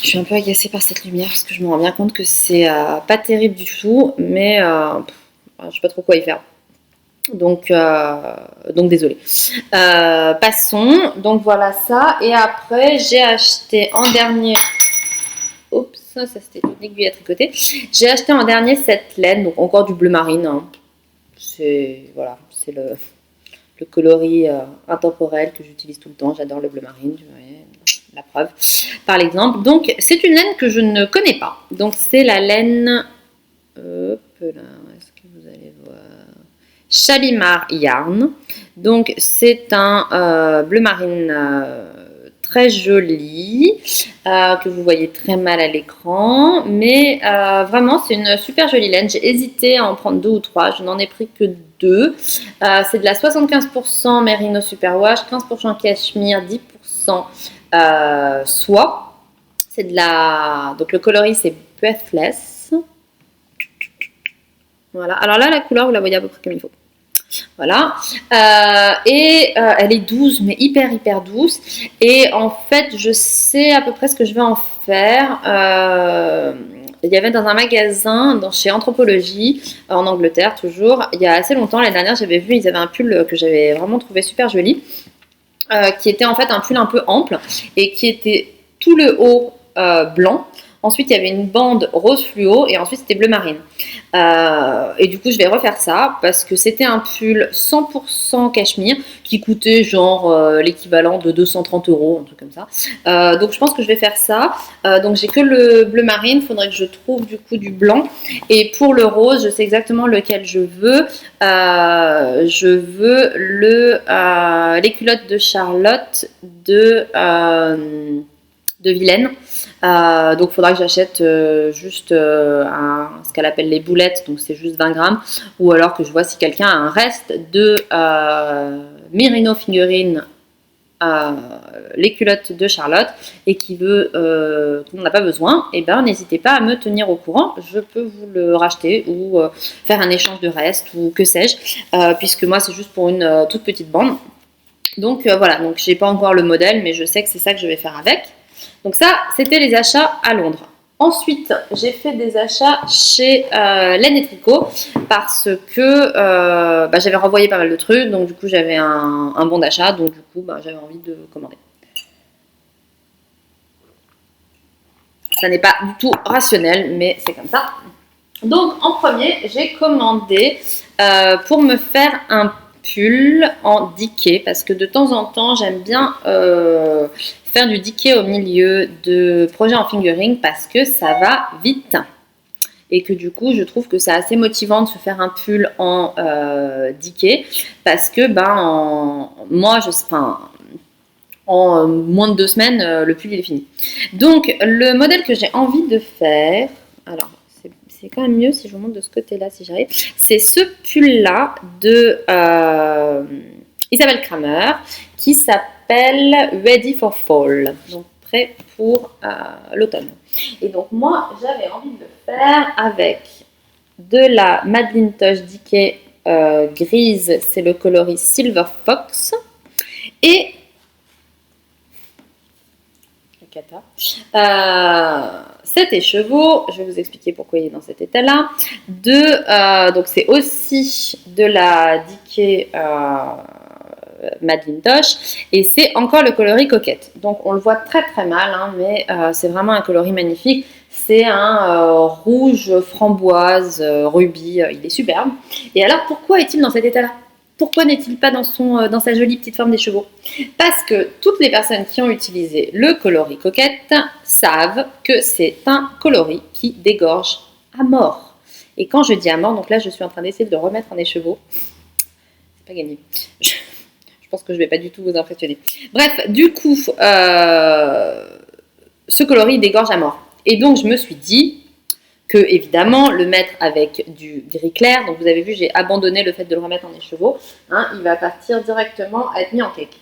Je suis un peu agacée par cette lumière parce que je me rends bien compte que c'est pas terrible du tout, mais je sais pas trop quoi y faire. Donc désolée. Passons. Donc voilà ça. Et après, j'ai acheté en dernier. Oups, ça c'était une aiguille à tricoter. J'ai acheté en dernier cette laine, donc encore du bleu marine. Hein. C'est le coloris intemporel que j'utilise tout le temps. J'adore le bleu marine. Vous voyez, la preuve par l'exemple. Donc c'est une laine que je ne connais pas. Donc c'est la laine. Hop là, est-ce que vous allez voir? Shalimar Yarn. Donc c'est un bleu marine très joli que vous voyez très mal à l'écran, mais vraiment c'est une super jolie laine. J'ai hésité à en prendre 2 ou 3, je n'en ai pris que 2. C'est de la 75% Merino Superwash, 15% cachemire, 10% soie. C'est de la... Donc le coloris c'est Breathless. Voilà. Alors là, la couleur, vous la voyez à peu près comme il faut. Voilà. Elle est douce, mais hyper douce. Et en fait, je sais à peu près ce que je vais en faire. Il y avait dans un magasin, chez Anthropologie, en Angleterre toujours, il y a assez longtemps, l'année dernière, j'avais vu, ils avaient un pull que j'avais vraiment trouvé super joli, qui était en fait un pull un peu ample et qui était tout le haut blanc. Ensuite, il y avait une bande rose fluo et ensuite, c'était bleu marine. Et du coup, je vais refaire ça parce que c'était un pull 100% cachemire qui coûtait genre l'équivalent de 230 €, un truc comme ça. Donc, je pense que je vais faire ça. Donc, j'ai que le bleu marine. Il faudrait que je trouve du coup du blanc. Et pour le rose, je sais exactement lequel je veux. Je veux les culottes de Charlotte de Vilaine. Donc il faudra que j'achète juste ce qu'elle appelle les boulettes, donc c'est juste 20 grammes, ou alors que je vois si quelqu'un a un reste de Merino Figurine, les culottes de Charlotte, et qui n'en a pas besoin, et ben n'hésitez pas à me tenir au courant, je peux vous le racheter ou faire un échange de reste ou que sais-je, puisque moi c'est juste pour une toute petite bande. Donc voilà, donc j'ai pas encore le modèle, mais je sais que c'est ça que je vais faire avec. Donc ça, c'était les achats à Londres. Ensuite, j'ai fait des achats chez Laine et Tricot parce que j'avais renvoyé pas mal de trucs, donc du coup j'avais un bon d'achat, donc du coup j'avais envie de commander. Ça n'est pas du tout rationnel, mais c'est comme ça. Donc en premier, j'ai commandé pour me faire un pull en diquet parce que de temps en temps, j'aime bien faire du diquet au milieu de projets en fingering parce que ça va vite et que du coup je trouve que c'est assez motivant de se faire un pull en diquet parce que en moins de 2 semaines le pull il est fini. Donc le modèle que j'ai envie de faire, alors c'est quand même mieux si je vous montre de ce côté-là si j'arrive, c'est ce pull-là de Isabelle Kramer qui s'appelle Ready for Fall, donc prêt pour l'automne. Et donc moi j'avais envie de le faire avec de la Madeline Tosh Diquet grise, c'est le coloris Silver Fox, et cet écheveau, je vais vous expliquer pourquoi il est dans cet état-là. Donc c'est aussi de la Diquet Madeline Tosh et c'est encore le coloris coquette. Donc on le voit très très mal, hein, mais c'est vraiment un coloris magnifique. C'est un rouge framboise rubis, il est superbe. Et alors pourquoi est-il dans cet état-là? Pourquoi n'est-il pas dans sa jolie petite forme d'écheveau? Parce que toutes les personnes qui ont utilisé le coloris coquette savent que c'est un coloris qui dégorge à mort. Et quand je dis à mort, donc là je suis en train d'essayer de le remettre en écheveau. C'est pas gagné. Je pense que je vais pas du tout vous impressionner. Bref, du coup, ce coloris dégorge à mort. Et donc je me suis dit que évidemment le mettre avec du gris clair, donc vous avez vu j'ai abandonné le fait de le remettre en écheveau, hein, il va partir directement à être mis en cake.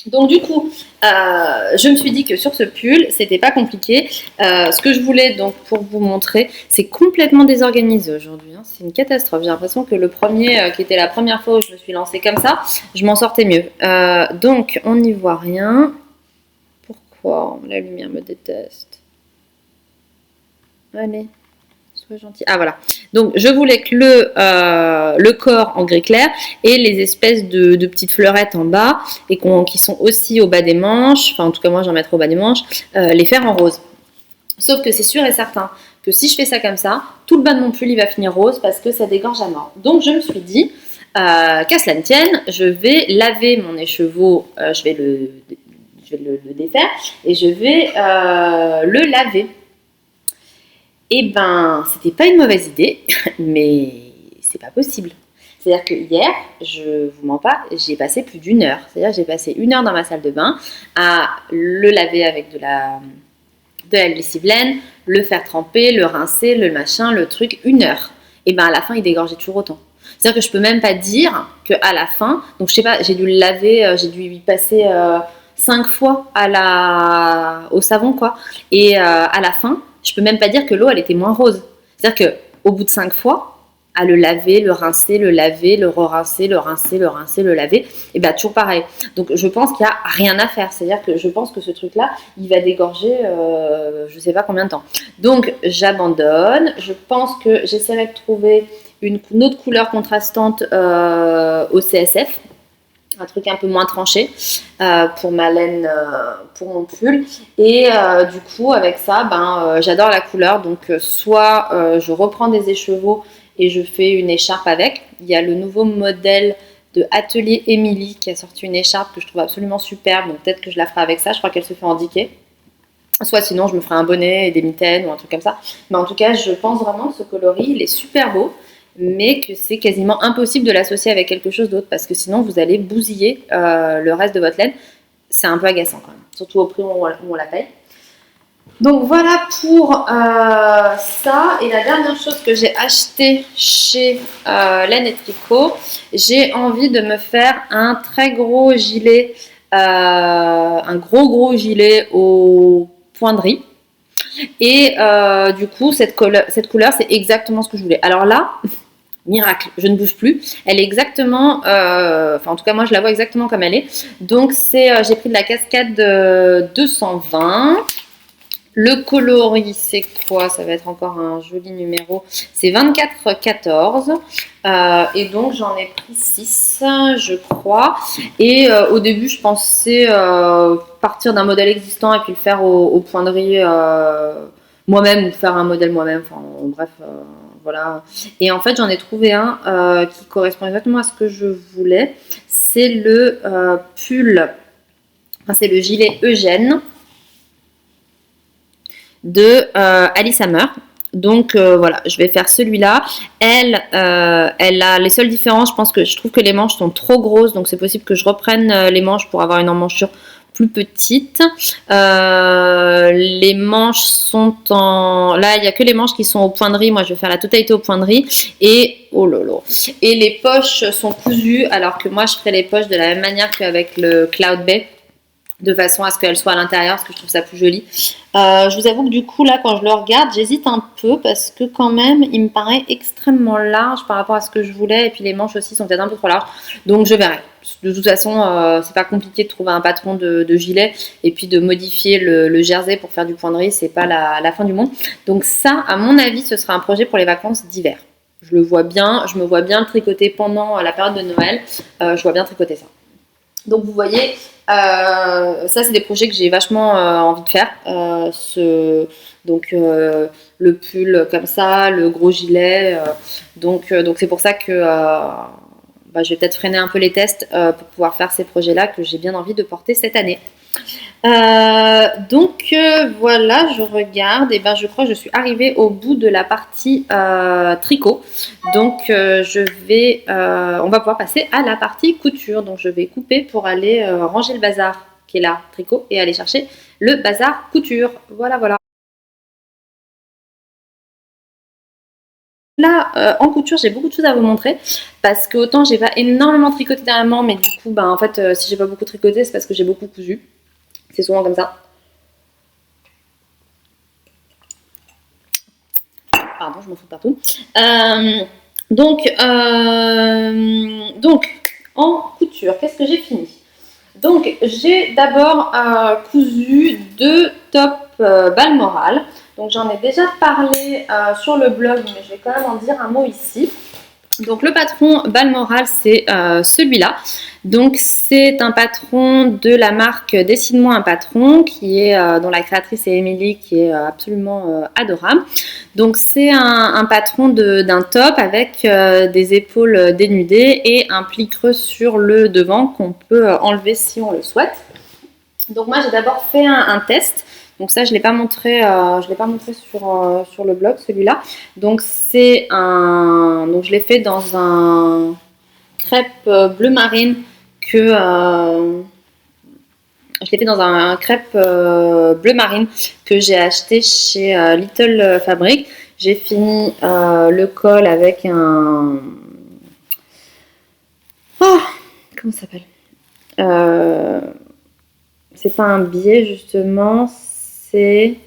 Donc du coup, je me suis dit que sur ce pull, c'était pas compliqué. Ce que je voulais donc pour vous montrer, c'est complètement désorganisé aujourd'hui, hein, c'est une catastrophe. J'ai l'impression que le premier, qui était la première fois où je me suis lancée comme ça, je m'en sortais mieux. Donc on n'y voit rien. Pourquoi la lumière me déteste? Allez. Sois gentil. Ah voilà. Donc je voulais que le corps en gris clair et les espèces de petites fleurettes en bas et qui sont aussi au bas des manches, enfin en tout cas moi j'en mettrai au bas des manches, les faire en rose. Sauf que c'est sûr et certain que si je fais ça comme ça, tout le bas de mon pull il va finir rose parce que ça dégorge à mort. Donc je me suis dit, qu'à cela ne tienne, je vais laver mon écheveau, je vais le défaire et je vais le laver. Eh ben, c'était pas une mauvaise idée, mais c'est pas possible. C'est-à-dire que hier, je vous mens pas, j'ai passé plus d'1 heure. C'est-à-dire j'ai passé 1 heure dans ma salle de bain à le laver avec de la lessive laine, le faire tremper, le rincer, le machin, le truc, 1 heure. Et ben à la fin, il dégorgeait toujours autant. C'est-à-dire que je peux même pas dire qu'à la fin, donc je sais pas, j'ai dû le laver, j'ai dû y passer 5 fois au savon quoi. Et à la fin, je peux même pas dire que l'eau elle était moins rose. C'est-à-dire qu'au bout de 5 fois, à le laver, le rincer, le laver, le re-rincer, le rincer, le rincer, le laver, et bien toujours pareil. Donc je pense qu'il n'y a rien à faire, c'est-à-dire que je pense que ce truc-là, il va dégorger je ne sais pas combien de temps. Donc j'abandonne, je pense que j'essaierai de trouver une autre couleur contrastante au CSF, un truc un peu moins tranché pour ma laine, pour mon pull. Et du coup, avec ça, j'adore la couleur. Donc, soit je reprends des écheveaux et je fais une écharpe avec. Il y a le nouveau modèle de Atelier Émilie qui a sorti une écharpe que je trouve absolument superbe. Donc, peut-être que je la ferai avec ça. Je crois qu'elle se fait en diquet. Soit sinon, je me ferai un bonnet et des mitaines ou un truc comme ça. Mais en tout cas, je pense vraiment que ce coloris, il est super beau, mais que c'est quasiment impossible de l'associer avec quelque chose d'autre parce que sinon, vous allez bousiller le reste de votre laine. C'est un peu agaçant quand même, surtout au prix où on la paye. Donc voilà pour ça. Et la dernière chose que j'ai acheté chez Laine et Tricot, j'ai envie de me faire un très gros gilet, un gros gilet au point de riz. Et du coup, cette couleur, c'est exactement ce que je voulais. Alors là, miracle, je ne bouge plus. Elle est exactement, enfin en tout cas moi je la vois exactement comme elle est. Donc j'ai pris de la cascade 220. Le coloris, c'est quoi? Ça va être encore un joli numéro. C'est 24-14. Et donc, j'en ai pris 6, je crois. Et au début, je pensais partir d'un modèle existant et puis le faire au point de riz moi-même ou faire un modèle moi-même. Enfin, bref, voilà. Et en fait, j'en ai trouvé un qui correspond exactement à ce que je voulais. C'est le pull, enfin, c'est le gilet Eugène de Alice Hammer. Donc voilà, je vais faire celui-là. Elle a les seules différences, je trouve que les manches sont trop grosses, donc c'est possible que je reprenne les manches pour avoir une emmanchure plus petite. Les manches sont en... Là, il n'y a que les manches qui sont au point de riz. Moi, je vais faire la totalité au point de riz. Et, oh lolo. Et les poches sont cousues, alors que moi, je ferai les poches de la même manière qu'avec le Cloud Bay, de façon à ce qu'elle soit à l'intérieur, parce que je trouve ça plus joli. Je vous avoue que du coup, là, quand je le regarde, j'hésite un peu, parce que quand même, il me paraît extrêmement large par rapport à ce que je voulais, et puis les manches aussi sont peut-être un peu trop larges, donc je verrai. De toute façon, c'est pas compliqué de trouver un patron de gilet, et puis de modifier le jersey pour faire du point de riz, c'est pas la fin du monde. Donc ça, à mon avis, ce sera un projet pour les vacances d'hiver. Je le vois bien, je me vois bien tricoter pendant la période de Noël, je vois bien tricoter ça. Donc vous voyez, ça c'est des projets que j'ai vachement envie de faire. Donc le pull comme ça, le gros gilet. Donc c'est pour ça que je vais peut-être freiner un peu les tests pour pouvoir faire ces projets-là que j'ai bien envie de porter cette année. Voilà, je regarde et je crois que je suis arrivée au bout de la partie tricot. Donc on va pouvoir passer à la partie couture. Donc je vais couper pour aller ranger le bazar qui est là, tricot, et aller chercher le bazar couture. Voilà. Là, en couture, j'ai beaucoup de choses à vous montrer parce que autant j'ai pas énormément tricoté dernièrement, mais du coup, en fait, si j'ai pas beaucoup tricoté, c'est parce que j'ai beaucoup cousu. C'est souvent comme ça. Pardon, je m'en fous partout. Donc, en couture, qu'est-ce que j'ai fini? Donc, j'ai d'abord cousu 2 tops Balmoral. Donc, j'en ai déjà parlé sur le blog, mais je vais quand même en dire un mot ici. Donc le patron Balmoral, c'est celui-là. Donc c'est un patron de la marque Dessine-moi un patron qui est dont la créatrice est Émilie, qui est absolument adorable. Donc c'est un patron d'un top avec des épaules dénudées et un pli creux sur le devant qu'on peut enlever si on le souhaite. Donc moi j'ai d'abord fait un test. Donc ça, je ne l'ai pas montré, sur le blog, celui-là. Donc c'est donc je l'ai fait dans un crêpe bleu marine je l'ai fait dans un crêpe bleu marine que j'ai acheté chez Little Fabric. J'ai fini le col avec un... Oh, comment ça s'appelle c'est pas un biais justement, c'est...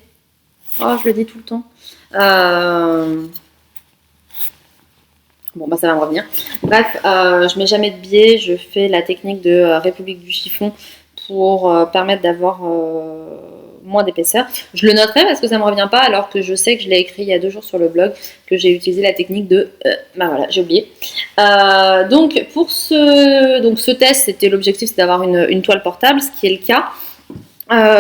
Oh, je le dis tout le temps. Bon, bah ça va me revenir. Bref, je mets jamais de biais, je fais la technique de République du chiffon pour permettre d'avoir moins d'épaisseur. Je le noterai parce que ça me revient pas, alors que je sais que je l'ai écrit il y a 2 jours sur le blog, que j'ai utilisé la technique de... bah voilà, j'ai oublié. Donc, pour ce test, c'était l'objectif, c'est d'avoir une toile portable, ce qui est le cas.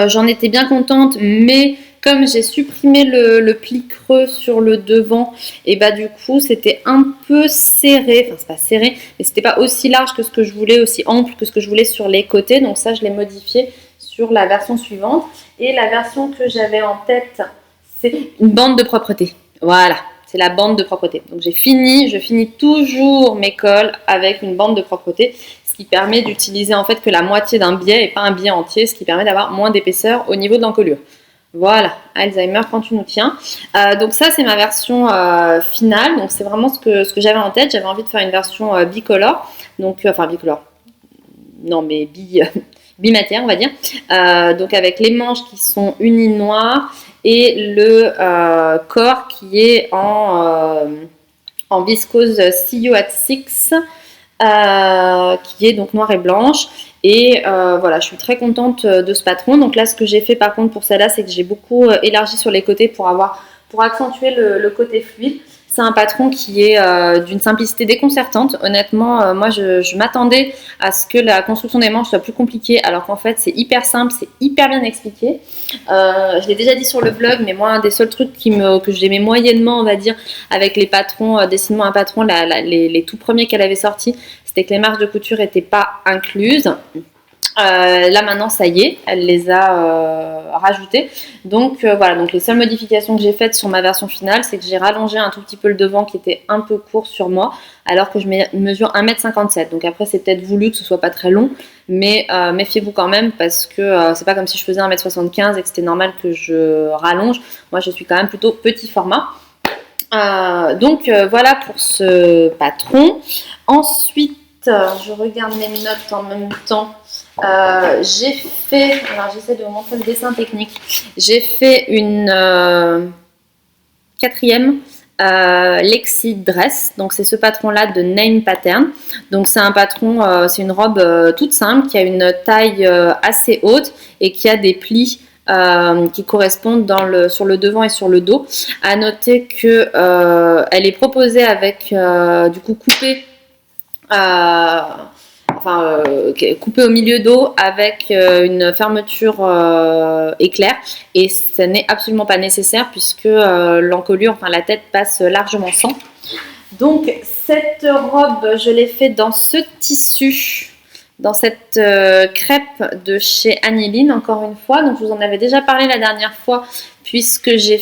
J'en étais bien contente, mais comme j'ai supprimé le pli creux sur le devant, et bah du coup c'était un peu serré, enfin c'est pas serré, mais c'était pas aussi large que ce que je voulais, aussi ample que ce que je voulais sur les côtés, donc ça je l'ai modifié sur la version suivante. Et la version que j'avais en tête, c'est une bande de propreté. Voilà, c'est la bande de propreté. Donc je finis toujours mes cols avec une bande de propreté, ce qui permet d'utiliser en fait que la moitié d'un biais et pas un biais entier, ce qui permet d'avoir moins d'épaisseur au niveau de l'encolure. Voilà, Alzheimer quand tu nous tiens. Donc ça c'est ma version finale, donc c'est vraiment ce que j'avais en tête. J'avais envie de faire une version bicolore, donc enfin bicolore, non mais bimatière on va dire, donc avec les manches qui sont unies noires et le corps qui est en viscose See You at Six, qui est donc noire et blanche. Et voilà, je suis très contente de ce patron. Donc là, ce que j'ai fait par contre pour celle-là, c'est que j'ai beaucoup élargi sur les côtés pour accentuer le côté fluide. C'est un patron qui est d'une simplicité déconcertante. Honnêtement, moi, je m'attendais à ce que la construction des manches soit plus compliquée, alors qu'en fait, c'est hyper simple, c'est hyper bien expliqué. Je l'ai déjà dit sur le blog, mais moi, un des seuls trucs que j'aimais moyennement, on va dire, avec les patrons, Dessine-moi un patron, les tout premiers qu'elle avait sortis, c'était que les marges de couture n'étaient pas incluses. Là maintenant ça y est, elle les a rajoutées. Donc voilà, donc les seules modifications que j'ai faites sur ma version finale, c'est que j'ai rallongé un tout petit peu le devant qui était un peu court sur moi, alors que je mesure 1m57. Donc après c'est peut-être voulu que ce soit pas très long, mais méfiez-vous quand même parce que c'est pas comme si je faisais 1m75 et que c'était normal que je rallonge. Moi je suis quand même plutôt petit format. Donc voilà pour ce patron. Ensuite, je regarde mes notes en même temps. J'ai fait, alors j'essaie de vous montrer le dessin technique. J'ai fait une quatrième Lexi Dress. Donc c'est ce patron-là de Name Pattern. Donc c'est un patron, c'est une robe toute simple qui a une taille assez haute et qui a des plis qui correspondent sur le devant et sur le dos. À noter que elle est proposée avec du coup coupé coupé au milieu dos avec une fermeture éclair, et ce n'est absolument pas nécessaire puisque l'encolure, enfin la tête passe largement sans. Donc cette robe, je l'ai fait dans ce tissu, dans cette crêpe de chez Annieline, encore une fois. Donc je vous en avais déjà parlé la dernière fois, puisque j'ai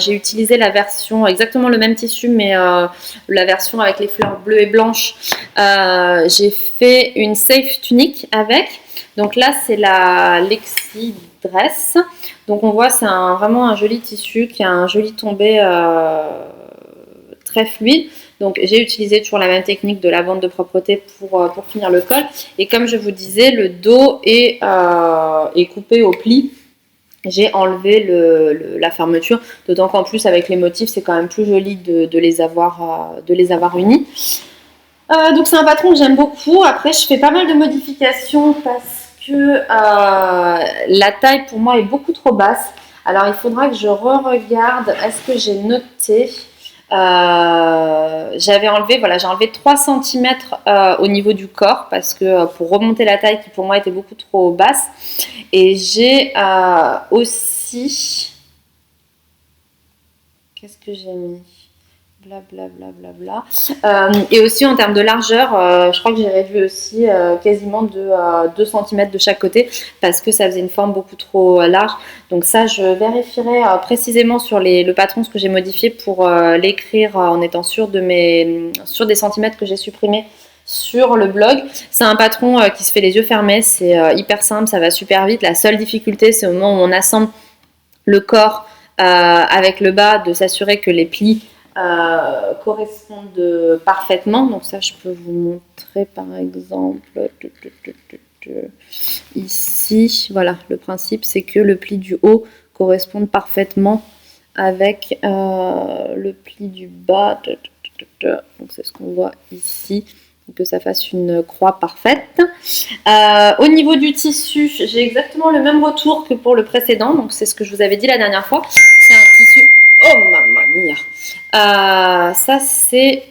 utilisé la version, exactement le même tissu, mais la version avec les fleurs bleues et blanches. J'ai fait une safe tunique avec. Donc là, c'est la Lexi Dress. Donc on voit, c'est vraiment un joli tissu qui a un joli tombé très fluide. Donc j'ai utilisé toujours la même technique de la bande de propreté pour finir le col. Et comme je vous disais, le dos est coupé au pli. J'ai enlevé la fermeture, d'autant qu'en plus avec les motifs, c'est quand même plus joli de les avoir unis. Donc c'est un patron que j'aime beaucoup. Après, je fais pas mal de modifications parce que la taille pour moi est beaucoup trop basse. Alors il faudra que je re-regarde. Est-ce que j'ai noté? J'ai enlevé 3 cm au niveau du corps parce que pour remonter la taille qui pour moi était beaucoup trop basse. Et j'ai aussi, qu'est-ce que j'ai mis? Blablabla. Et aussi en termes de largeur, je crois que j'ai réduit aussi quasiment de 2 cm de chaque côté parce que ça faisait une forme beaucoup trop large. Donc ça, je vérifierai précisément sur le patron ce que j'ai modifié pour l'écrire en étant sûre sur des centimètres que j'ai supprimés sur le blog. C'est un patron qui se fait les yeux fermés, c'est hyper simple, ça va super vite. La seule difficulté, c'est au moment où on assemble le corps avec le bas, de s'assurer que les plis correspondent parfaitement. Donc ça, je peux vous montrer par exemple ici. Voilà, le principe, c'est que le pli du haut corresponde parfaitement avec le pli du bas. Donc c'est ce qu'on voit ici, que ça fasse une croix parfaite. Au niveau du tissu, j'ai exactement le même retour que pour le précédent, donc c'est ce que je vous avais dit la dernière fois. C'est un tissu... Oh mamma mia. Ça c'est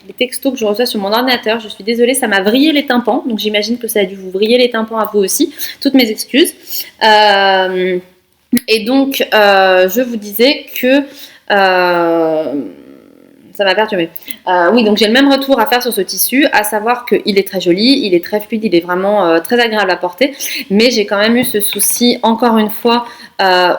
les textos que je reçois sur mon ordinateur. Je suis désolée, ça m'a vrillé les tympans, donc j'imagine que ça a dû vous vriller les tympans à vous aussi. Toutes mes excuses. Et donc, je vous disais que... ça m'a perturbé. Oui, donc j'ai le même retour à faire sur ce tissu, à savoir qu'il est très joli, il est très fluide, il est vraiment très agréable à porter, mais j'ai quand même eu ce souci, encore une fois,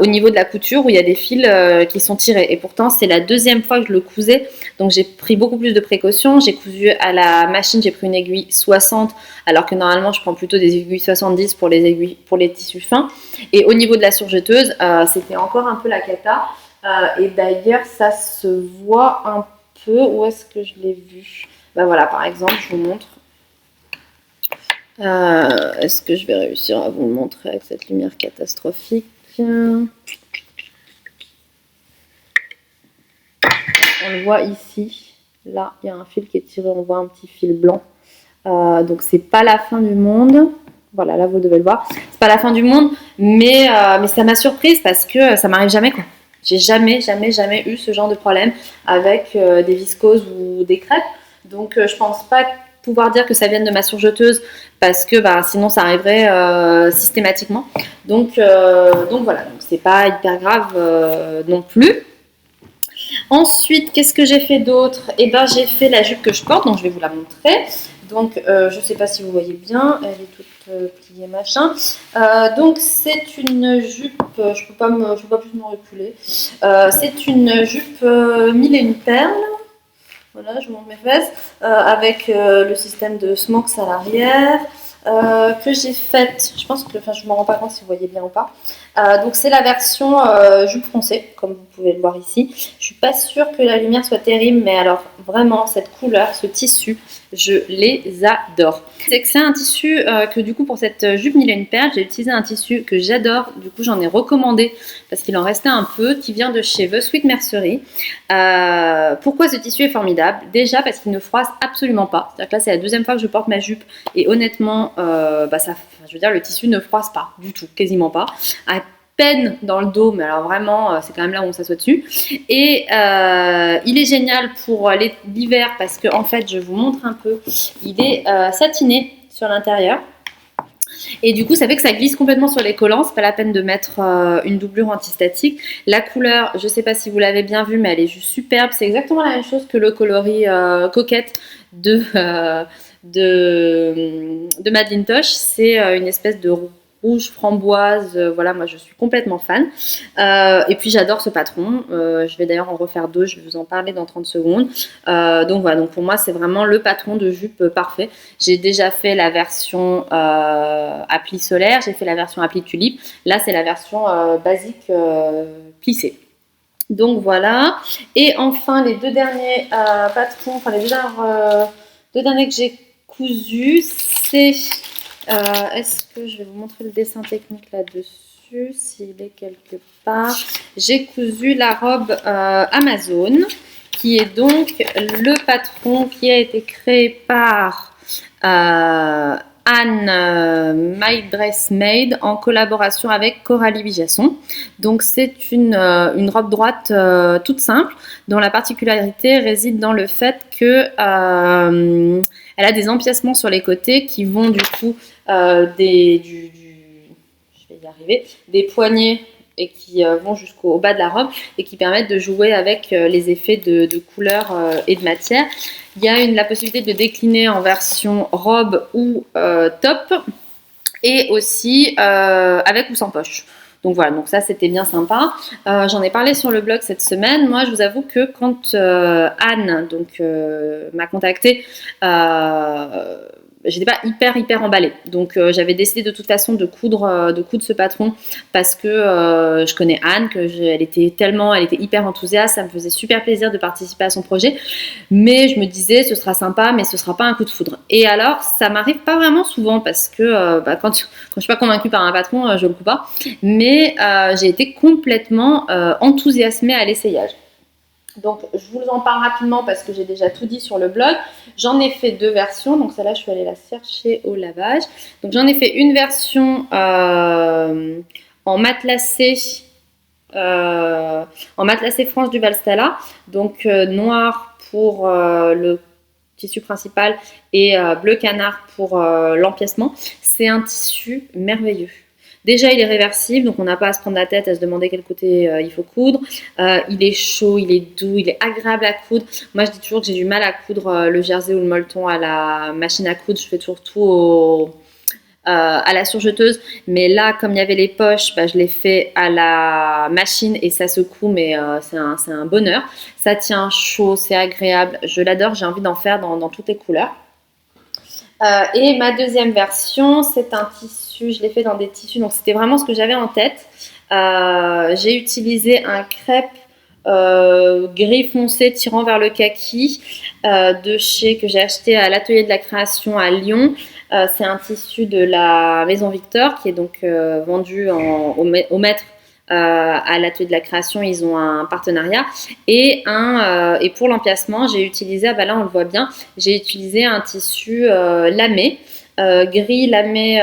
au niveau de la couture, où il y a des fils qui sont tirés. Et pourtant, c'est la deuxième fois que je le cousais, donc j'ai pris beaucoup plus de précautions. J'ai cousu à la machine, j'ai pris une aiguille 60, alors que normalement, je prends plutôt des aiguilles 70 pour les tissus fins. Et au niveau de la surjeteuse, c'était encore un peu la cata. Et d'ailleurs, ça se voit un peu. Où est-ce que je l'ai vu? Ben voilà, par exemple, je vous montre. Est-ce que je vais réussir à vous le montrer avec cette lumière catastrophique? On le voit ici. Là, il y a un fil qui est tiré. On voit un petit fil blanc. Donc, c'est pas la fin du monde. Voilà, là, vous devez le voir. C'est pas la fin du monde, mais ça m'a surprise parce que ça m'arrive jamais, quoi. J'ai jamais eu ce genre de problème avec des viscoses ou des crêpes. Donc, je pense pas pouvoir dire que ça vienne de ma surjeteuse parce que sinon, ça arriverait systématiquement. Donc voilà, donc c'est pas hyper grave non plus. Ensuite, qu'est-ce que j'ai fait d'autre? Eh ben, j'ai fait la jupe que je porte, donc je vais vous la montrer. Donc, je ne sais pas si vous voyez bien, elle est toute pliée machin. Donc, c'est une jupe, je peux pas plus me reculer. C'est une jupe 1001 perles. Voilà, je vous montre mes fesses. Avec le système de smokes à l'arrière. Que j'ai faite, je pense que, je ne me rends pas compte si vous voyez bien ou pas. Donc c'est la version jupe foncée, comme vous pouvez le voir ici. Je suis pas sûre que la lumière soit terrible, mais alors vraiment cette couleur, ce tissu, je les adore. C'est que c'est un tissu que du coup pour cette jupe 1001 perles, j'ai utilisé un tissu que j'adore. Du coup j'en ai recommandé parce qu'il en restait un peu, qui vient de chez The Sweet Mercery. Pourquoi ce tissu est formidable? Déjà parce qu'il ne froisse absolument pas. C'est-à-dire que là c'est la deuxième fois que je porte ma jupe et honnêtement, je veux dire, le tissu ne froisse pas du tout, quasiment pas. À peine dans le dos, mais alors vraiment, c'est quand même là où on s'assoit dessus. Et il est génial pour l'hiver parce que en fait, je vous montre un peu, il est satiné sur l'intérieur. Et du coup, ça fait que ça glisse complètement sur les collants. C'est pas la peine de mettre une doublure antistatique. La couleur, je sais pas si vous l'avez bien vu, mais elle est juste superbe. C'est exactement la même chose que le coloris coquette de Madeleine Tosh. C'est une espèce de rouge framboise, voilà, moi je suis complètement fan. Et puis j'adore ce patron. Je vais d'ailleurs en refaire deux, je vais vous en parler dans 30 secondes. Donc voilà, donc pour moi c'est vraiment le patron de jupe parfait. J'ai déjà fait la version appli solaire, j'ai fait la version appli tulipe. Là c'est la version basique plissée. Donc voilà. Et enfin les deux derniers patrons, enfin les deux derniers que j'ai cousus, c'est... est-ce que je vais vous montrer le dessin technique là-dessus, s'il est quelque part? J'ai cousu la robe Amazon, qui est donc le patron qui a été créé par Anne My Dress Made en collaboration avec Coralie Bijasson. Donc c'est une robe droite toute simple, dont la particularité réside dans le fait que elle a des empiècements sur les côtés qui vont du coup je vais y arriver, des poignets et qui vont jusqu'au bas de la robe et qui permettent de jouer avec les effets de couleur et de matière. Il y a la possibilité de décliner en version robe ou top et aussi avec ou sans poche. Donc voilà, donc ça c'était bien sympa. J'en ai parlé sur le blog cette semaine. Moi je vous avoue que quand Anne m'a contactée, j'étais pas hyper emballée. Donc j'avais décidé de toute façon de coudre ce patron parce que je connais Anne, elle était hyper enthousiaste, ça me faisait super plaisir de participer à son projet. Mais je me disais ce sera sympa, mais ce sera pas un coup de foudre. Et alors ça m'arrive pas vraiment souvent parce que quand je suis pas convaincue par un patron, je le coupe pas. Mais j'ai été complètement enthousiasmée à l'essayage. Donc, je vous en parle rapidement parce que j'ai déjà tout dit sur le blog. J'en ai fait 2 versions. Donc, celle-là, je suis allée la chercher au lavage. Donc, j'en ai fait une version en matelassé, franche du Valstella. Donc, noir pour le tissu principal et bleu canard pour l'empiècement. C'est un tissu merveilleux. Déjà, il est réversible, donc on n'a pas à se prendre la tête, à se demander quel côté il faut coudre. Il est chaud, il est doux, il est agréable à coudre. Moi, je dis toujours que j'ai du mal à coudre le jersey ou le molleton à la machine à coudre. Je fais toujours tout à la surjeteuse. Mais là, comme il y avait les poches, je l'ai fait à la machine et ça se coud, mais c'est un bonheur. Ça tient chaud, c'est agréable. Je l'adore, j'ai envie d'en faire dans toutes les couleurs. Et ma deuxième version, c'est un tissu, je l'ai fait dans des tissus, donc c'était vraiment ce que j'avais en tête. J'ai utilisé un crêpe gris foncé tirant vers le kaki que j'ai acheté à l'atelier de la création à Lyon. C'est un tissu de la Maison Victor qui est donc vendu au mètre à l'atelier de la création. Ils ont un partenariat et pour l'empiècement j'ai utilisé, là on le voit bien, j'ai utilisé un tissu lamé, gris lamé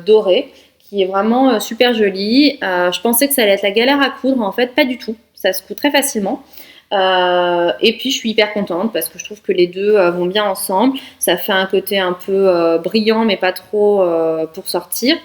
doré, qui est vraiment super joli. Je pensais que ça allait être la galère à coudre, en fait pas du tout, ça se coud très facilement. Et puis je suis hyper contente parce que je trouve que les deux vont bien ensemble. Ça fait un côté un peu brillant mais pas trop pour sortir.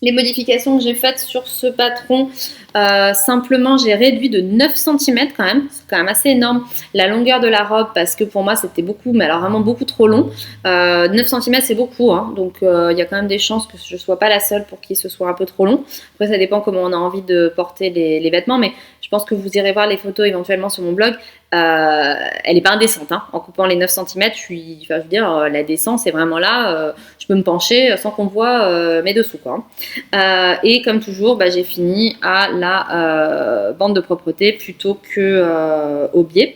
Les modifications que j'ai faites sur ce patron, simplement j'ai réduit de 9 cm quand même, c'est quand même assez énorme, la longueur de la robe parce que pour moi c'était beaucoup, mais alors vraiment beaucoup trop long. 9 cm c'est beaucoup, hein, donc il y a quand même des chances que je ne sois pas la seule pour qui ce soit un peu trop long. Après ça dépend comment on a envie de porter les vêtements, mais je pense que vous irez voir les photos éventuellement sur mon blog. Elle n'est pas indécente, hein. En coupant les 9 cm, je veux dire, la décence est vraiment là, je peux me pencher sans qu'on voit mes dessous, quoi. Et comme toujours, j'ai fini à la bande de propreté plutôt que au biais.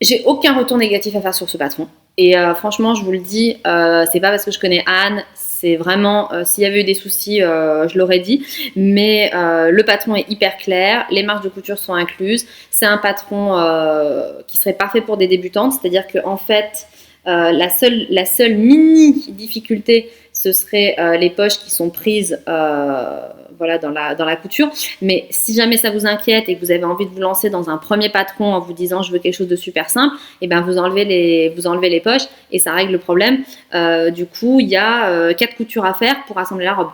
J'ai aucun retour négatif à faire sur ce patron. Et franchement, je vous le dis, c'est pas parce que je connais Anne, c'est vraiment, s'il y avait eu des soucis, je l'aurais dit. Mais le patron est hyper clair, les marges de couture sont incluses. C'est un patron qui serait parfait pour des débutantes, c'est-à-dire qu'en fait, la seule mini difficulté, ce serait les poches qui sont prises dans la couture. Mais si jamais ça vous inquiète et que vous avez envie de vous lancer dans un premier patron en vous disant je veux quelque chose de super simple, et vous enlevez les poches et ça règle le problème. Du coup, il y a 4 coutures à faire pour assembler la robe.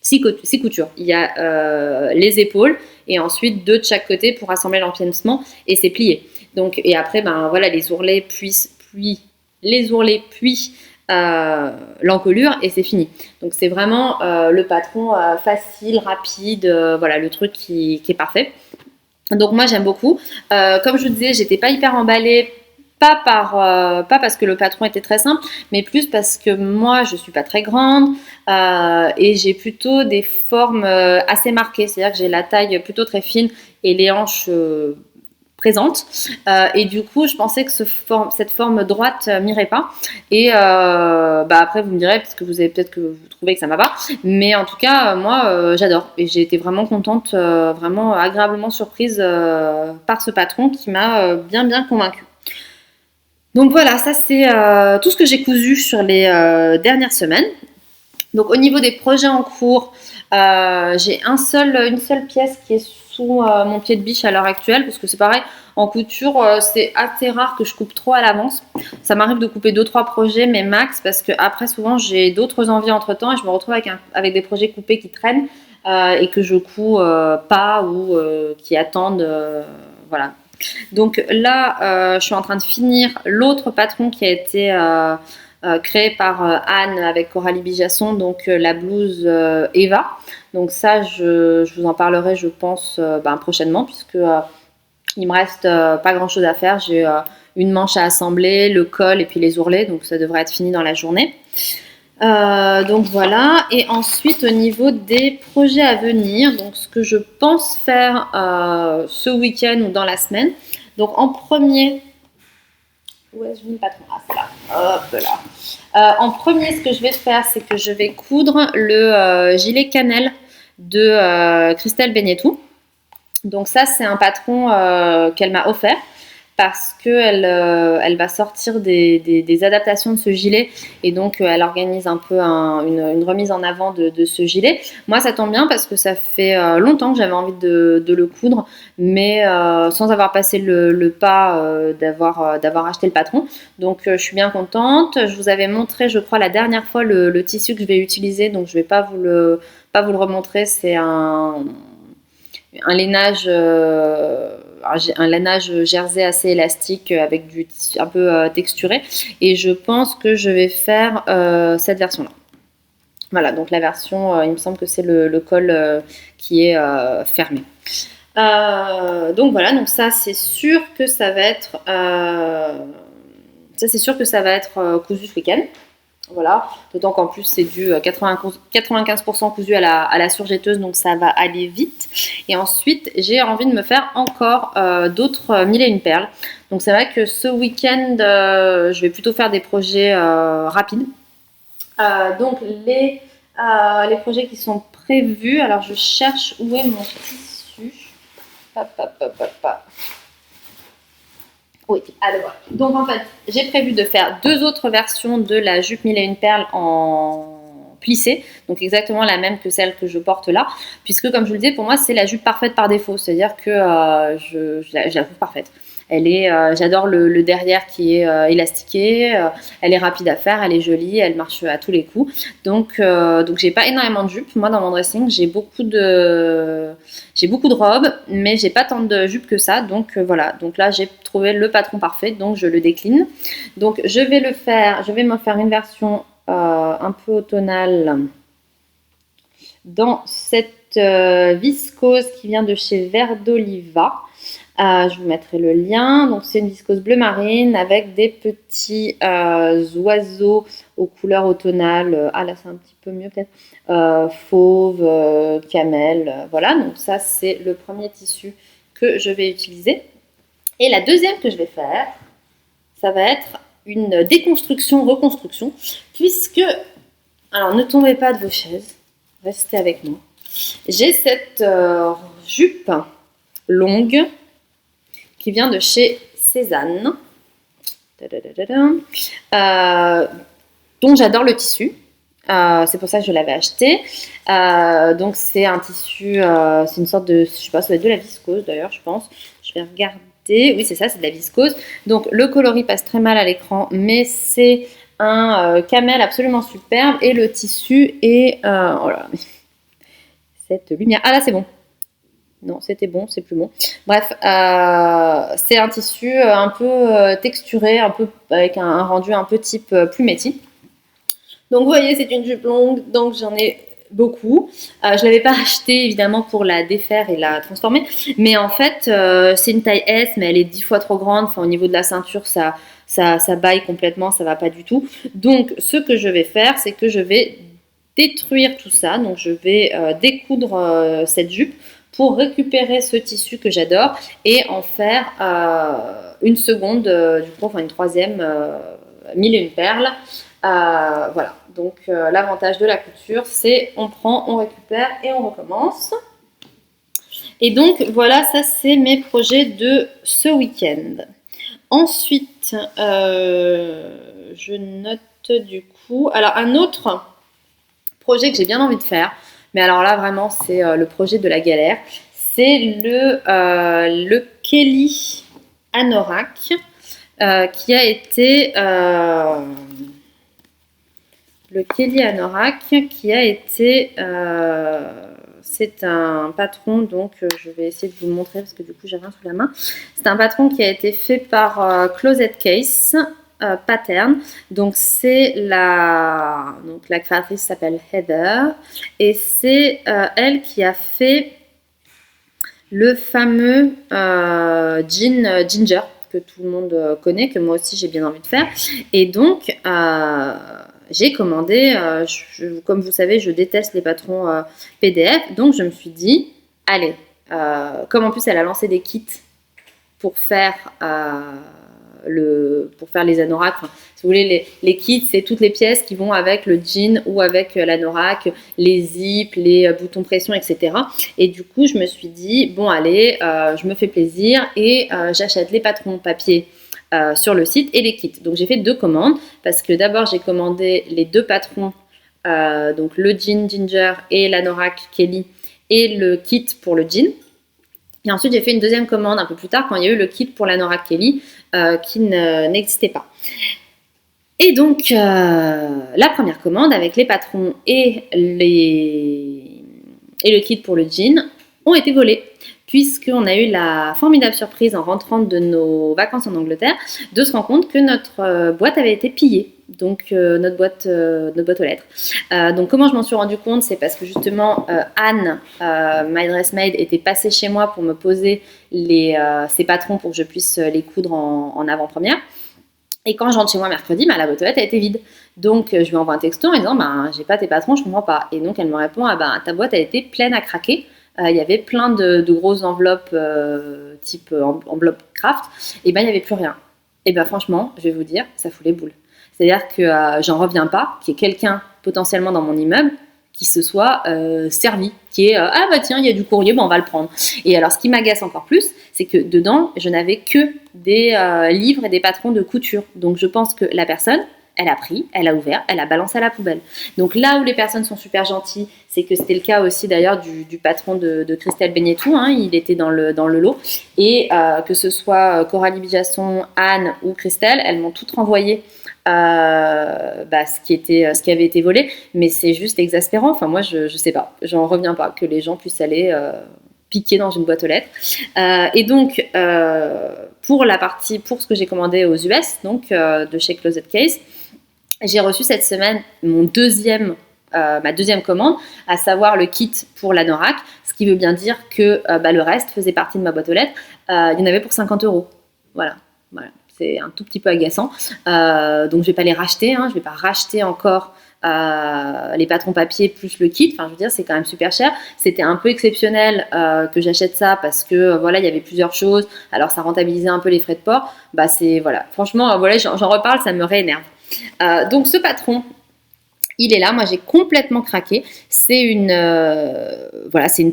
6 coutures. Il y a les épaules et ensuite 2 de chaque côté pour assembler l'empiècement et c'est plié. Donc, et après, les ourlets puis l'encolure et c'est fini. Donc c'est vraiment le patron facile, rapide, le truc qui est parfait. Donc moi j'aime beaucoup. Comme je vous disais, j'étais pas hyper emballée. Pas parce que le patron était très simple, mais plus parce que moi je suis pas très grande et j'ai plutôt des formes assez marquées, c'est-à-dire que j'ai la taille plutôt très fine et les hanches présente et du coup je pensais que cette forme droite m'irait pas et après vous me direz parce que vous avez peut-être que vous trouvez que ça m'a pas, mais en tout cas moi j'adore et j'ai été vraiment contente, vraiment agréablement surprise par ce patron qui m'a bien convaincue. Donc voilà, ça c'est tout ce que j'ai cousu sur les dernières semaines. Donc au niveau des projets en cours, j'ai une seule pièce qui est sous mon pied de biche à l'heure actuelle, parce que c'est pareil, en couture, c'est assez rare que je coupe trop à l'avance. Ça m'arrive de couper 2-3 projets, mais max, parce que après souvent j'ai d'autres envies entre temps et je me retrouve avec des projets coupés qui traînent et que je couds pas ou qui attendent. Voilà. Donc là, je suis en train de finir l'autre patron qui a été créé par Anne avec Coralie Bijasson, donc la blouse Eva. Donc ça, je vous en parlerai, je pense, prochainement, puisque il me reste pas grand chose à faire. J'ai une manche à assembler, le col et puis les ourlets, donc ça devrait être fini dans la journée. Donc voilà, et ensuite au niveau des projets à venir, donc ce que je pense faire ce week-end ou dans la semaine. Donc en premier, où est-ce que je mets le patron ? Ah, c'est là. Hop là. En premier, ce que je vais faire, c'est que je vais coudre le gilet cannelle de Christelle Beignetou. Donc ça, c'est un patron qu'elle m'a offert parce qu'elle elle va sortir des adaptations de ce gilet et donc elle organise un peu une remise en avant de ce gilet. Moi, ça tombe bien parce que ça fait longtemps que j'avais envie de le coudre, mais sans avoir passé le pas d'avoir acheté le patron. Donc je suis bien contente. Je vous avais montré, je crois, la dernière fois le tissu que je vais utiliser, donc je ne vais pas vous le remontrer. C'est un lainage, un lainage jersey assez élastique avec du tissu un peu texturé. Et je pense que je vais faire cette version-là. Voilà, donc la version, il me semble que c'est le col qui est fermé. Donc voilà, donc ça c'est sûr que ça va être cousu ce week-end. Voilà, d'autant qu'en plus c'est du 95% cousu à la surjetteuse, donc ça va aller vite. Et ensuite, j'ai envie de me faire encore d'autres mille et une perles. Donc c'est vrai que ce week-end, je vais plutôt faire des projets rapides. Donc les projets qui sont prévus, alors je cherche où est mon tissu. Hop, hop, hop, hop, hop. Oui, alors donc en fait, j'ai prévu de faire 2 autres versions de la jupe mille et une perles en plissé, donc exactement la même que celle que je porte là, puisque comme je vous le disais, pour moi c'est la jupe parfaite par défaut, c'est-à-dire que je la trouve parfaite. J'adore le derrière qui est élastiqué, elle est rapide à faire, elle est jolie, elle marche à tous les coups. Donc j'ai pas énormément de jupes. Moi dans mon dressing j'ai beaucoup de robes, mais j'ai pas tant de jupes que ça. Donc voilà. Donc là j'ai trouvé le patron parfait, donc je le décline. Donc je vais me faire une version un peu automnale dans cette viscose qui vient de chez Vert d'Oliva. Je vous mettrai le lien. Donc c'est une viscose bleu marine avec des petits oiseaux aux couleurs automnales. Ah là c'est un petit peu mieux peut-être. Fauve, camel. Voilà, donc ça c'est le premier tissu que je vais utiliser. Et la deuxième que je vais faire, ça va être une déconstruction-reconstruction. Puisque, alors ne tombez pas de vos chaises, restez avec moi. J'ai cette jupe longue qui vient de chez Cézanne, dont j'adore le tissu. C'est pour ça que je l'avais acheté. Donc c'est un tissu, c'est une sorte de, je sais pas, ça doit être de la viscose d'ailleurs, je pense. Je vais regarder. Oui, c'est ça, c'est de la viscose. Donc le coloris passe très mal à l'écran, mais c'est un camel absolument superbe et le tissu est, oh là, cette lumière. Ah là, c'est bon. Non, c'était bon, c'est plus bon. Bref, c'est un tissu un peu texturé, un peu avec un rendu un peu type plumetti. Donc vous voyez, c'est une jupe longue, donc j'en ai beaucoup. Je ne l'avais pas acheté évidemment pour la défaire et la transformer, mais en fait c'est une taille S, mais elle est 10 fois trop grande. Enfin, au niveau de la ceinture, ça baille complètement, ça va pas du tout. Donc ce que je vais faire, c'est que je vais détruire tout ça. Donc je vais découdre cette jupe pour récupérer ce tissu que j'adore et en faire une seconde, du coup, enfin une troisième mille et une perles. Voilà, donc l'avantage de la couture, c'est on prend, on récupère et on recommence. Et donc voilà, ça c'est mes projets de ce week-end. Ensuite, je note du coup, alors un autre projet que j'ai bien envie de faire, mais alors là vraiment c'est le projet de la galère, c'est le Kelly Anorak qui a été le Kelly Anorak qui a été c'est un patron, donc je vais essayer de vous le montrer parce que du coup j'ai rien sous la main. C'est un patron qui a été fait par Closet Case Pattern. Donc c'est la créatrice s'appelle Heather et c'est elle qui a fait le fameux jean ginger que tout le monde connaît, que moi aussi j'ai bien envie de faire. Et donc j'ai commandé, comme vous savez, je déteste les patrons PDF, donc je me suis dit, allez, comme en plus elle a lancé des kits pour faire pour faire les anoraks. Enfin, si vous voulez, les kits, c'est toutes les pièces qui vont avec le jean ou avec l'anorak, les zips, les boutons pression, etc. Et du coup, je me suis dit, bon allez, je me fais plaisir et j'achète les patrons papier sur le site et les kits. Donc j'ai fait 2 commandes parce que d'abord j'ai commandé les 2 patrons, donc le jean Ginger et l'anorak Kelly et le kit pour le jean. Et ensuite j'ai fait une deuxième commande un peu plus tard quand il y a eu le kit pour l'anorak Kelly qui n'existait pas. Et donc la première commande avec les patrons et le kit pour le jean ont été volés, puisqu'on a eu la formidable surprise en rentrant de nos vacances en Angleterre de se rendre compte que notre boîte avait été pillée, donc notre boîte aux lettres. Donc comment je m'en suis rendu compte, c'est parce que justement Anne, My Dressmaid, était passée chez moi pour me poser ces patrons pour que je puisse les coudre en avant-première. Et quand je rentre chez moi mercredi, la boîte aux lettres a été vide. Donc je lui envoie un texto en disant j'ai pas tes patrons, je comprends pas. Et donc elle me répond ta boîte a été pleine à craquer. Il y avait plein de grosses enveloppes type enveloppe craft. Et il n'y avait plus rien. Et franchement, je vais vous dire, ça fout les boules. C'est-à-dire que j'en reviens pas qu'il y ait quelqu'un potentiellement dans mon immeuble qui se soit servi, qui est tiens, il y a du courrier, on va le prendre. Et alors ce qui m'agace encore plus, c'est que dedans, je n'avais que des livres et des patrons de couture. Donc je pense que la personne, elle a pris, elle a ouvert, elle a balancé à la poubelle. Donc là où les personnes sont super gentilles, c'est que c'était le cas aussi d'ailleurs du patron de Christelle Beignetou, il était dans le lot. Et que ce soit Coralie Bijasson, Anne ou Christelle, elles m'ont toutes renvoyé ce qui avait été volé, mais c'est juste exaspérant. Enfin moi je sais pas, j'en reviens pas que les gens puissent aller piquer dans une boîte aux lettres. Et donc pour ce que j'ai commandé aux US, donc de chez Closet Case, j'ai reçu cette semaine ma deuxième commande, à savoir le kit pour l'anorak, ce qui veut bien dire que le reste faisait partie de ma boîte aux lettres. Il y en avait pour 50 €. Voilà. C'est un tout petit peu agaçant. Donc je vais pas les racheter, je vais pas racheter encore les patrons papier plus le kit. Enfin, je veux dire, c'est quand même super cher. C'était un peu exceptionnel que j'achète ça parce que il y avait plusieurs choses. Alors ça rentabilisait un peu les frais de port. Franchement, j'en reparle, ça me réénerve. Donc ce patron, il est là, moi j'ai complètement craqué. C'est une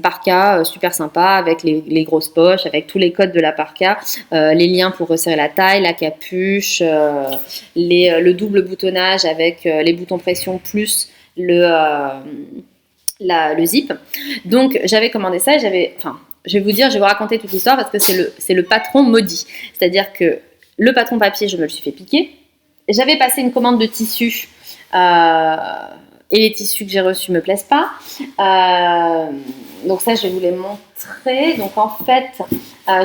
parka super sympa avec les grosses poches, avec tous les codes de la parka, les liens pour resserrer la taille, la capuche, le double boutonnage avec les boutons pression plus le zip. Donc j'avais commandé ça et je vais vous raconter toute l'histoire parce que c'est le patron maudit. C'est-à-dire que le patron papier, je me le suis fait piquer. J'avais passé une commande de tissu et les tissus que j'ai reçus me plaisent pas. Donc ça, je vais vous les montrer. Donc en fait,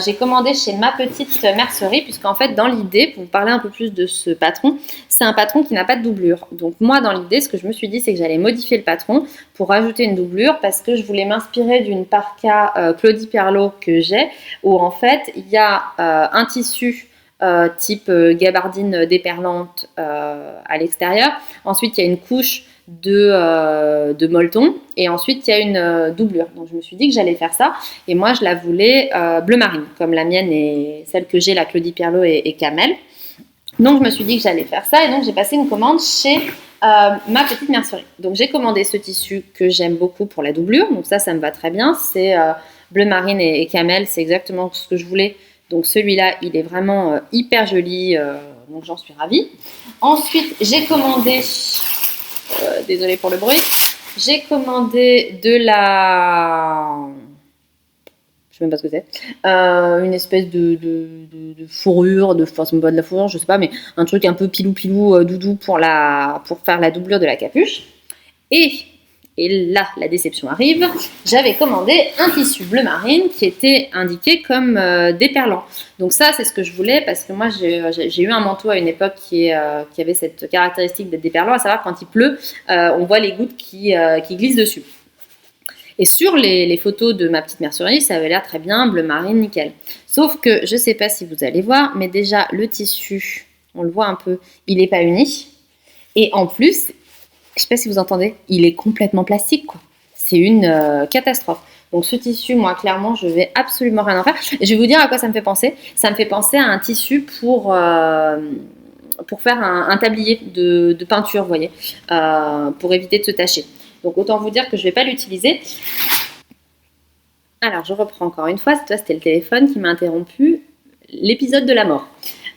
j'ai commandé chez ma petite mercerie, puisqu'en fait, dans l'idée, pour vous parler un peu plus de ce patron, c'est un patron qui n'a pas de doublure. Donc moi, dans l'idée, ce que je me suis dit, c'est que j'allais modifier le patron pour rajouter une doublure, parce que je voulais m'inspirer d'une parka Claudie Pierlot que j'ai, où en fait, il y a un tissu type gabardine déperlante à l'extérieur. Ensuite, il y a une couche de molleton et ensuite, il y a une doublure. Donc, je me suis dit que j'allais faire ça et moi, je la voulais bleu marine, comme la mienne et celle que j'ai, la Claudie Pierlot et Camel. Donc, je me suis dit que j'allais faire ça et donc, j'ai passé une commande chez ma petite mercerie. Donc, j'ai commandé ce tissu que j'aime beaucoup pour la doublure. Donc, ça me va très bien. C'est bleu marine et Camel. C'est exactement ce que je voulais. Donc celui-là, il est vraiment hyper joli, donc j'en suis ravie. Ensuite, j'ai commandé, désolée pour le bruit, j'ai commandé de la, je sais même pas ce que c'est, une espèce de fourrure, enfin c'est pas de la fourrure, je sais pas, mais un truc un peu pilou doudou pour faire la doublure de la capuche. Et là, la déception arrive. J'avais commandé un tissu bleu marine qui était indiqué comme déperlant. Donc ça, c'est ce que je voulais parce que moi, j'ai eu un manteau à une époque qui avait cette caractéristique d'être déperlant, à savoir quand il pleut, on voit les gouttes qui glissent dessus. Et sur les photos de ma petite mercerie, ça avait l'air très bien, bleu marine, nickel. Sauf que, je ne sais pas si vous allez voir, mais déjà, le tissu, on le voit un peu, il n'est pas uni. Et en plus, je ne sais pas si vous entendez, il est complètement plastique, quoi. C'est une catastrophe. Donc ce tissu, moi, clairement, je vais absolument rien en faire. Et je vais vous dire à quoi ça me fait penser. Ça me fait penser à un tissu pour faire un tablier de peinture, vous voyez, pour éviter de se tacher. Donc autant vous dire que je ne vais pas l'utiliser. Alors je reprends encore une fois, c'était le téléphone qui m'a interrompu l'épisode de la mort.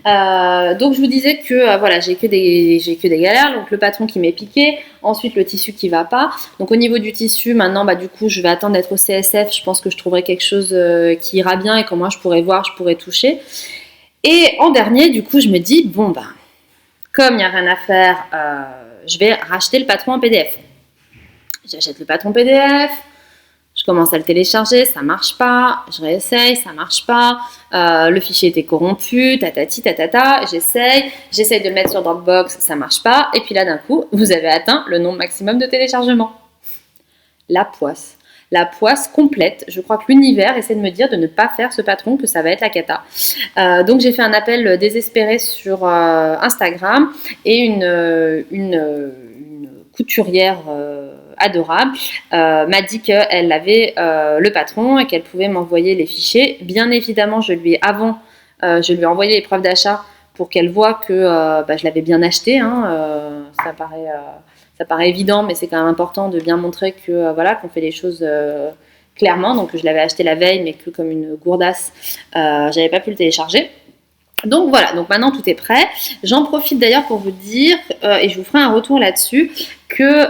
Donc je vous disais que voilà, j'ai que des galères. Donc le patron qui m'est piqué, ensuite le tissu qui va pas. Donc au niveau du tissu, maintenant du coup je vais attendre d'être au CSF. Je pense que je trouverai quelque chose qui ira bien et que moi je pourrais voir, je pourrais toucher. Et en dernier, du coup je me dis bon comme il n'y a rien à faire, je vais racheter le patron en PDF. J'achète le patron PDF. Je commence à le télécharger, ça marche pas, je réessaye, ça marche pas, le fichier était corrompu, tatati tatata, j'essaye de le mettre sur Dropbox, ça marche pas, et puis là d'un coup, vous avez atteint le nombre maximum de téléchargements. La poisse complète. Je crois que l'univers essaie de me dire de ne pas faire ce patron, que ça va être la cata. Donc j'ai fait un appel désespéré sur Instagram et une couturière adorable m'a dit qu'elle avait le patron et qu'elle pouvait m'envoyer les fichiers. Bien évidemment, je lui ai envoyé les preuves d'achat pour qu'elle voie que je l'avais bien acheté. Ça paraît évident, mais c'est quand même important de bien montrer que voilà, qu'on fait les choses clairement. Donc je l'avais acheté la veille, mais que comme une gourdasse, j'avais pas pu le télécharger. Donc voilà, donc maintenant tout est prêt. J'en profite d'ailleurs pour vous dire, et je vous ferai un retour là-dessus, que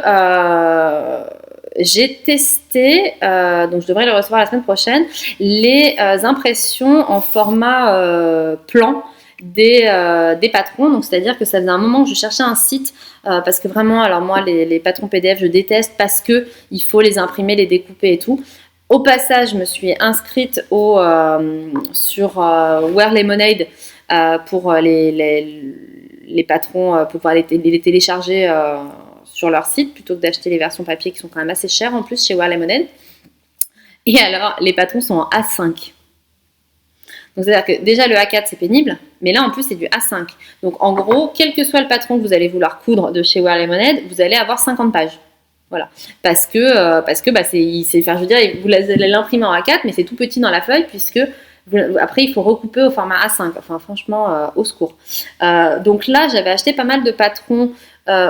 j'ai testé, donc je devrais le recevoir la semaine prochaine, les impressions en format plan des patrons. Donc c'est-à-dire que ça faisait un moment que je cherchais un site, parce que vraiment, alors moi les patrons PDF je déteste parce que il faut les imprimer, les découper et tout. Au passage, je me suis inscrite sur Wear Lemonade pour les patrons, pour pouvoir les télécharger sur leur site plutôt que d'acheter les versions papier qui sont quand même assez chères en plus chez Wear Lemonade. Et alors, les patrons sont en A5. Donc c'est-à-dire que déjà le A4 c'est pénible, mais là en plus c'est du A5. Donc en gros, quel que soit le patron que vous allez vouloir coudre de chez Wear Lemonade, vous allez avoir 50 pages. Voilà, parce que je veux dire, vous allez l'imprimer en A4, mais c'est tout petit dans la feuille puisque après il faut recouper au format A5. Enfin franchement, au secours. Donc là, j'avais acheté pas mal de patrons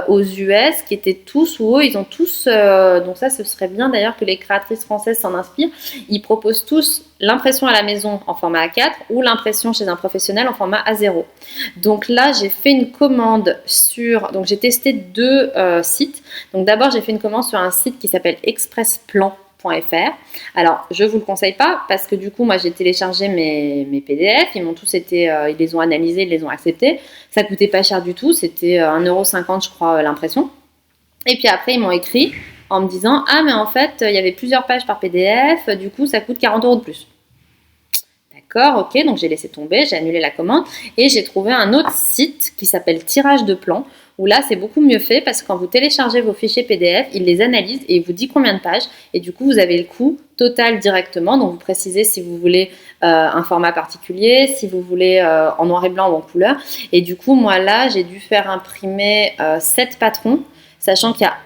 aux US qui étaient tous ou ils ont tous. Donc ça, ce serait bien d'ailleurs que les créatrices françaises s'en inspirent. Ils proposent tous l'impression à la maison en format A4 ou l'impression chez un professionnel en format A0. Donc là, j'ai fait une commande donc j'ai testé deux sites. Donc d'abord, j'ai fait une commande sur un site qui s'appelle expressplan.fr. Alors, je vous le conseille pas parce que du coup, moi, j'ai téléchargé mes PDF. Ils m'ont tous ils les ont analysés, ils les ont acceptés. Ça coûtait pas cher du tout. C'était 1,50 €, je crois, l'impression. Et puis après, ils m'ont écrit en me disant « Ah, mais en fait, il y avait plusieurs pages par PDF. Du coup, ça coûte 40 € de plus. » D'accord, ok, donc j'ai laissé tomber, j'ai annulé la commande et j'ai trouvé un autre site qui s'appelle Tirage de Plan où là c'est beaucoup mieux fait parce que quand vous téléchargez vos fichiers PDF, il les analyse et il vous dit combien de pages et du coup vous avez le coût total directement. Donc vous précisez si vous voulez un format particulier, si vous voulez en noir et blanc ou en couleur. Et du coup moi là j'ai dû faire imprimer 7 patrons, sachant qu'il y a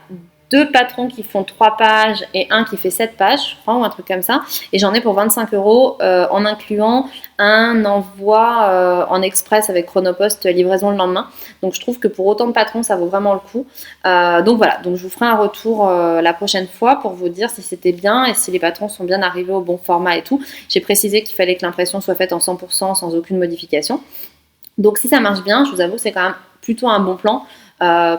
2 patrons qui font 3 pages et un qui fait 7 pages, je crois, ou un truc comme ça. Et j'en ai pour 25 € en incluant un envoi en express avec Chronopost, livraison le lendemain. Donc je trouve que pour autant de patrons, ça vaut vraiment le coup. Donc voilà, donc je vous ferai un retour la prochaine fois pour vous dire si c'était bien et si les patrons sont bien arrivés au bon format et tout. J'ai précisé qu'il fallait que l'impression soit faite en 100% sans aucune modification. Donc si ça marche bien, je vous avoue que c'est quand même plutôt un bon plan.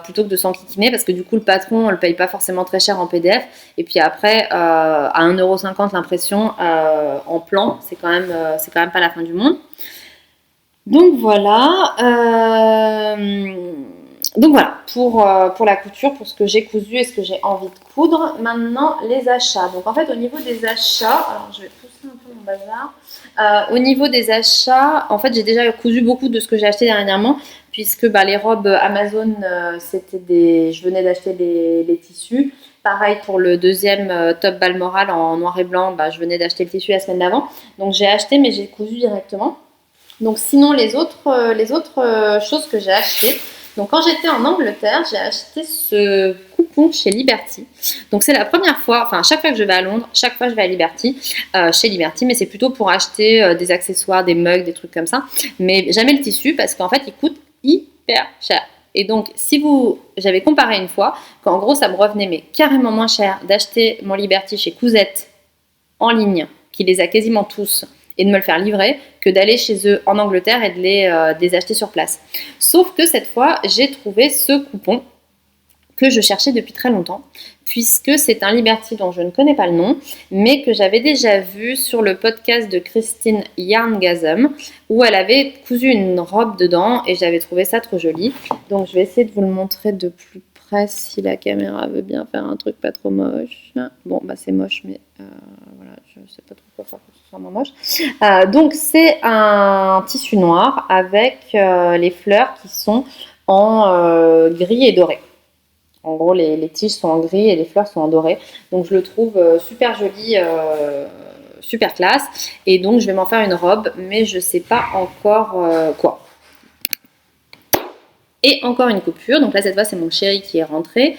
Plutôt que de s'enquiquiner parce que du coup le patron on le paye pas forcément très cher en PDF et puis après à 1,50 € l'impression en plan c'est quand même pas la fin du monde. Donc voilà pour la couture, pour ce que j'ai cousu et ce que j'ai envie de coudre. Maintenant les achats. Donc en fait au niveau des achats, alors je vais pousser un peu mon bazar. Au niveau des achats, en fait j'ai déjà cousu beaucoup de ce que j'ai acheté dernièrement puisque les robes Amazon, je venais d'acheter les tissus. Pareil pour le deuxième top Balmoral en noir et blanc, je venais d'acheter le tissu la semaine d'avant. Donc j'ai acheté mais j'ai cousu directement. Donc sinon les autres choses que j'ai achetées. Donc quand j'étais en Angleterre, j'ai acheté ce coupon chez Liberty. Donc c'est la première fois, enfin chaque fois que je vais à Londres, chaque fois je vais à Liberty, chez Liberty, mais c'est plutôt pour acheter des accessoires, des mugs, des trucs comme ça, mais jamais le tissu parce qu'en fait il coûte hyper cher. Et donc si j'avais comparé une fois, qu'en gros ça me revenait mais carrément moins cher d'acheter mon Liberty chez Cousette en ligne, qui les a quasiment tous, et de me le faire livrer, que d'aller chez eux en Angleterre et de les acheter sur place. Sauf que cette fois, j'ai trouvé ce coupon que je cherchais depuis très longtemps, puisque c'est un Liberty dont je ne connais pas le nom, mais que j'avais déjà vu sur le podcast de Christine Yarngasm, où elle avait cousu une robe dedans, et j'avais trouvé ça trop joli. Donc je vais essayer de vous le montrer de plus près, si la caméra veut bien faire un truc pas trop moche. Bon, bah c'est moche, mais voilà, je sais pas trop quoi faire pour que ce soit moins moche. Donc c'est un tissu noir avec les fleurs qui sont en gris et doré. En gros, les tiges sont en gris et les fleurs sont en doré. Donc, je le trouve super joli, super classe. Et donc, je vais m'en faire une robe, mais je ne sais pas encore quoi. Et encore une coupure. Donc là, cette fois, c'est mon chéri qui est rentré.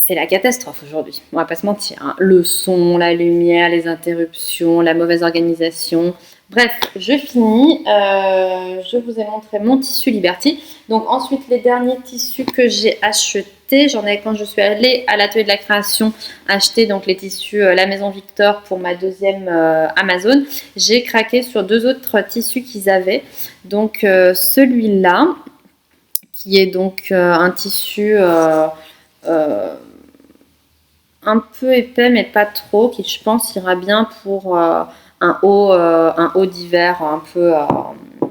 C'est la catastrophe aujourd'hui, on va pas se mentir. Hein. Le son, la lumière, les interruptions, la mauvaise organisation. Bref, je finis. Je vous ai montré mon tissu Liberty. Donc ensuite, les derniers tissus que j'ai achetés, j'en ai quand je suis allée à l'atelier de la création acheter donc les tissus La Maison Victor pour ma deuxième Amazon. J'ai craqué sur 2 autres tissus qu'ils avaient. Donc celui-là, qui est donc un tissu un peu épais mais pas trop, qui je pense ira bien pour un haut d'hiver un peu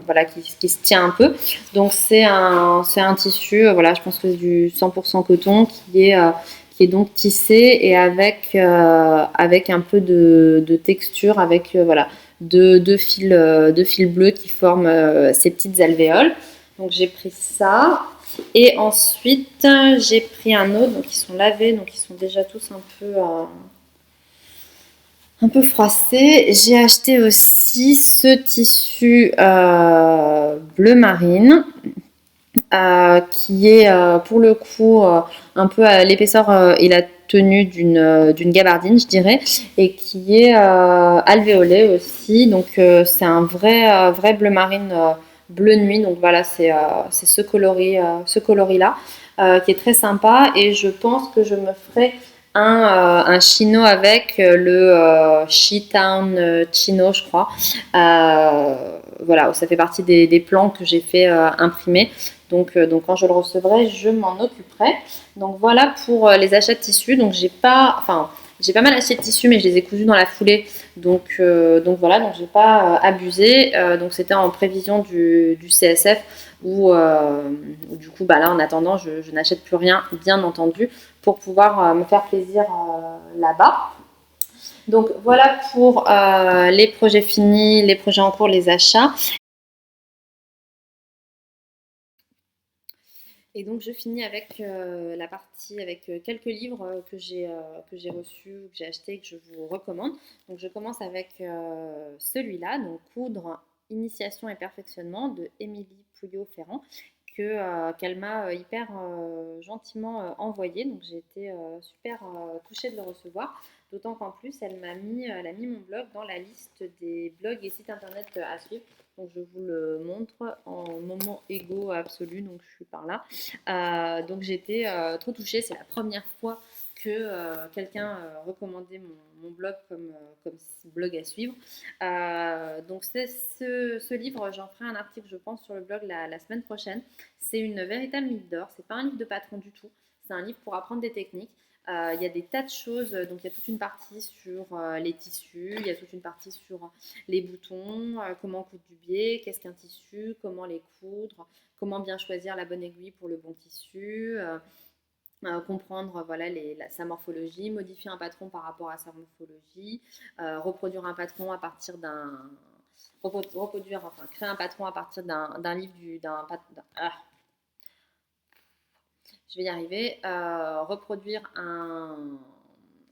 voilà, qui se tient un peu. Donc c'est un tissu, voilà, je pense que c'est du 100% coton qui est donc tissé et avec un peu de texture, avec voilà, deux fils bleus qui forment ces petites alvéoles. Donc j'ai pris ça. Et ensuite, j'ai pris un autre, donc ils sont lavés, donc ils sont déjà tous un peu froissés. J'ai acheté aussi ce tissu bleu marine, qui est pour le coup un peu à l'épaisseur et la tenue d'une gabardine, je dirais, et qui est alvéolé aussi. Donc c'est un vrai bleu marine, bleu nuit. Donc voilà, c'est ce coloris-là qui est très sympa. Et je pense que je me ferai un chino avec le She-Town chino, je crois. Voilà, ça fait partie des plans que j'ai fait imprimer. Donc quand je le recevrai, je m'en occuperai. Donc voilà pour les achats de tissus. Donc j'ai pas mal acheté de tissus, mais je les ai cousus dans la foulée. Donc voilà, donc j'ai pas abusé. Donc c'était en prévision du CSF où du coup bah là en attendant je n'achète plus rien, bien entendu, pour pouvoir me faire plaisir là-bas. Donc voilà pour les projets finis, les projets en cours, les achats. Et donc je finis avec la partie avec quelques livres que j'ai reçus ou que j'ai achetés et que je vous recommande. Donc je commence avec celui-là, donc Coudre, Initiation et perfectionnement de Émilie Pouillot-Ferrand qu'elle m'a hyper gentiment envoyé. Donc j'ai été super touchée de le recevoir. D'autant qu'en plus elle a mis mon blog dans la liste des blogs et sites internet à suivre. Donc je vous le montre en moment égaux absolu, donc je suis par là. Donc j'étais trop touchée, c'est la première fois que quelqu'un recommandait mon blog comme blog à suivre. Donc c'est ce livre, j'en ferai un article je pense sur le blog la semaine prochaine. C'est une véritable mine d'or, c'est pas un livre de patron du tout, c'est un livre pour apprendre des techniques. Il y a des tas de choses, donc il y a toute une partie sur les tissus, il y a toute une partie sur les boutons, comment coudre du biais, qu'est-ce qu'un tissu, comment les coudre, comment bien choisir la bonne aiguille pour le bon tissu, comprendre voilà, sa morphologie, modifier un patron par rapport à sa morphologie, reproduire un patron à partir créer un patron à partir d'un livre je vais y arriver, reproduire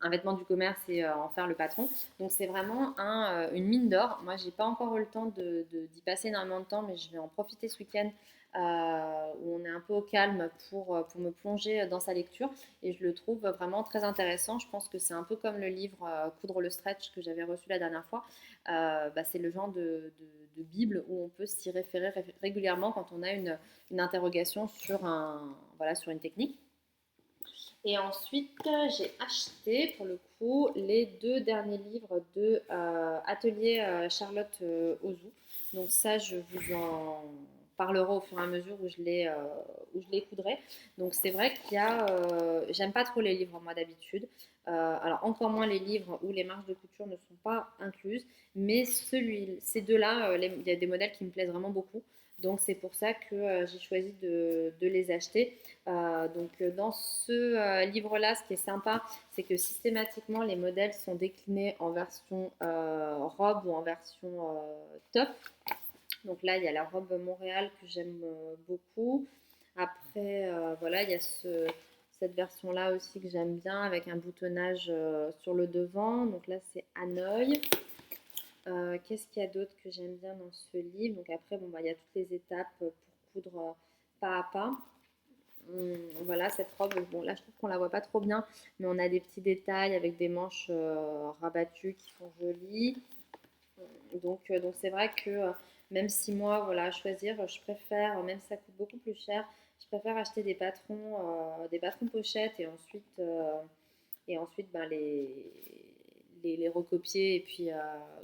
un vêtement du commerce et en faire le patron. Donc c'est vraiment une mine d'or. Moi, j'ai pas encore eu le temps d'y passer énormément de temps, mais je vais en profiter ce week-end où on est un peu au calme pour me plonger dans sa lecture. Et je le trouve vraiment très intéressant. Je pense que c'est un peu comme le livre Coudre le stretch que j'avais reçu la dernière fois. C'est le genre de Bible où on peut s'y référer régulièrement quand on a une interrogation voilà, sur une technique. Et ensuite, j'ai acheté pour le coup les 2 derniers livres de Atelier Charlotte Ozou. Donc ça, je vous en parlerai au fur et à mesure où je les coudrai. Donc c'est vrai qu'il y a... j'aime pas trop les livres moi d'habitude. Alors encore moins les livres où les marges de couture ne sont pas incluses. Mais ces deux-là, il y a des modèles qui me plaisent vraiment beaucoup. Donc c'est pour ça que j'ai choisi de les acheter. Dans ce livre-là, ce qui est sympa, c'est que systématiquement, les modèles sont déclinés en version robe ou en version top. Donc là, il y a la robe Montréal que j'aime beaucoup. Après, voilà, il y a cette version-là aussi que j'aime bien avec un boutonnage sur le devant. Donc là, c'est Hanoï. Qu'est-ce qu'il y a d'autre que j'aime bien dans ce livre? Donc après, bon, il y a toutes les étapes pour coudre pas à pas. Voilà, cette robe, bon là je trouve qu'on la voit pas trop bien, mais on a des petits détails avec des manches rabattues qui sont jolies. Donc c'est vrai que même si moi, voilà, à choisir, je préfère, même si ça coûte beaucoup plus cher, je préfère acheter des patrons pochettes et ensuite les recopier et puis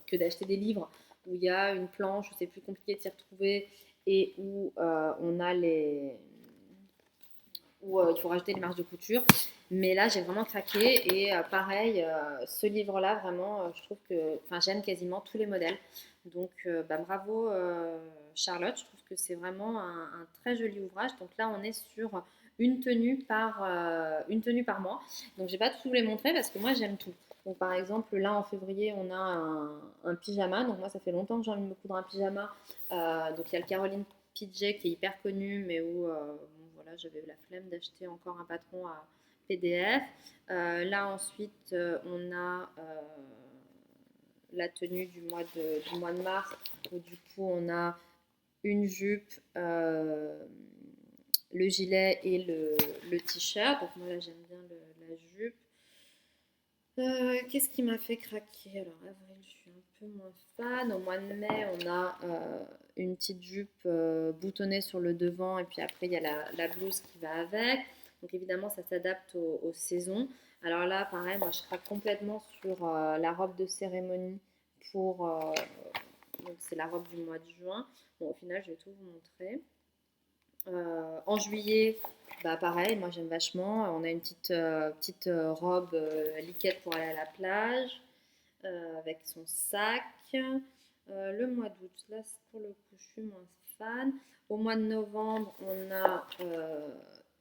que d'acheter des livres où il y a une planche, où c'est plus compliqué de s'y retrouver et où on a où il faut rajouter les marges de couture. Mais là, j'ai vraiment craqué. Et pareil, ce livre-là, vraiment, je trouve que j'aime quasiment tous les modèles. Donc, bravo Charlotte. Je trouve que c'est vraiment un très joli ouvrage. Donc là, on est sur une tenue par mois. Donc, je vais pas tout vous les montrer parce que moi, j'aime tout. Donc, par exemple, là, en février, on a un pyjama. Donc, moi, ça fait longtemps que j'ai envie de me coudre un pyjama. Donc, il y a le Caroline PJ qui est hyper connu, mais où voilà, j'avais la flemme d'acheter encore un patron à PDF. Là ensuite, on a la tenue du mois de mars, où du coup on a une jupe, le gilet et le t-shirt. Donc moi là j'aime bien la jupe. Qu'est-ce qui m'a fait craquer? Alors, avril, je suis un peu moins fan. Au mois de mai, on a une petite jupe boutonnée sur le devant, et puis après, il y a la blouse qui va avec. Donc, évidemment, ça s'adapte aux saisons. Alors là, pareil, moi, je craque complètement sur la robe de cérémonie pour. Donc, c'est la robe du mois de juin. Bon, au final, je vais tout vous montrer. En juillet, pareil, moi j'aime vachement. On a une petite robe liquette pour aller à la plage avec son sac. Le mois d'août, là pour le coup, je suis moins fan. Au mois de novembre, on a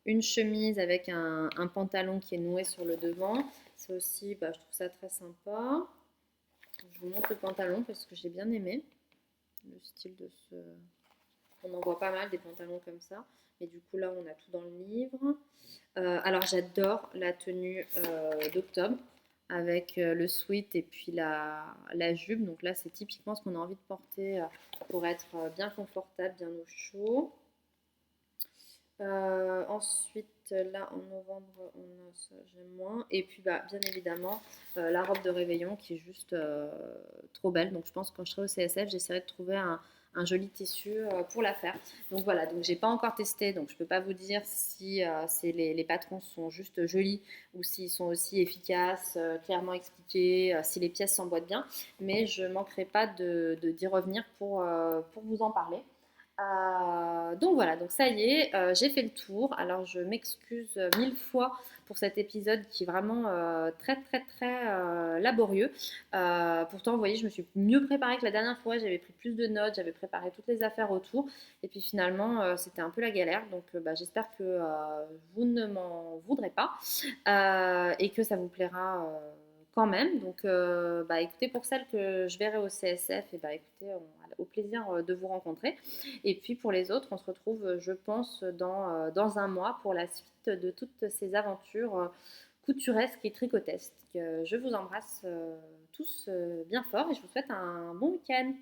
une chemise avec un pantalon qui est noué sur le devant. Ça aussi, je trouve ça très sympa. Je vous montre le pantalon parce que j'ai bien aimé le style de ce. On en voit pas mal des pantalons comme ça. Mais du coup, là, on a tout dans le livre. Alors, j'adore la tenue d'octobre avec le sweat et puis la jupe. Donc là, c'est typiquement ce qu'on a envie de porter pour être bien confortable, bien au chaud. Ensuite, là, en novembre, on a ça, j'aime moins. Et puis, bien évidemment, la robe de réveillon qui est juste trop belle. Donc, je pense que quand je serai au CSF, j'essaierai de trouver un joli tissu pour la faire. Donc voilà, donc j'ai pas encore testé, donc je peux pas vous dire si les patrons sont juste jolis ou s'ils sont aussi efficaces, clairement expliqués, si les pièces s'emboîtent bien, mais je manquerai pas d'y revenir pour vous en parler. Donc voilà, donc ça y est, j'ai fait le tour. Alors je m'excuse 1000 fois pour cet épisode qui est vraiment très très très laborieux. Pourtant, vous voyez, je me suis mieux préparée que la dernière fois. J'avais pris plus de notes, j'avais préparé toutes les affaires autour. Et puis finalement, c'était un peu la galère. Donc j'espère que vous ne m'en voudrez pas et que ça vous plaira quand même. Donc écoutez, pour celles que je verrai au CSF, et écoutez, au plaisir de vous rencontrer. Et puis pour les autres, on se retrouve, je pense, dans un mois pour la suite de toutes ces aventures couturesques et tricotesques. Je vous embrasse tous bien fort et je vous souhaite un bon week-end.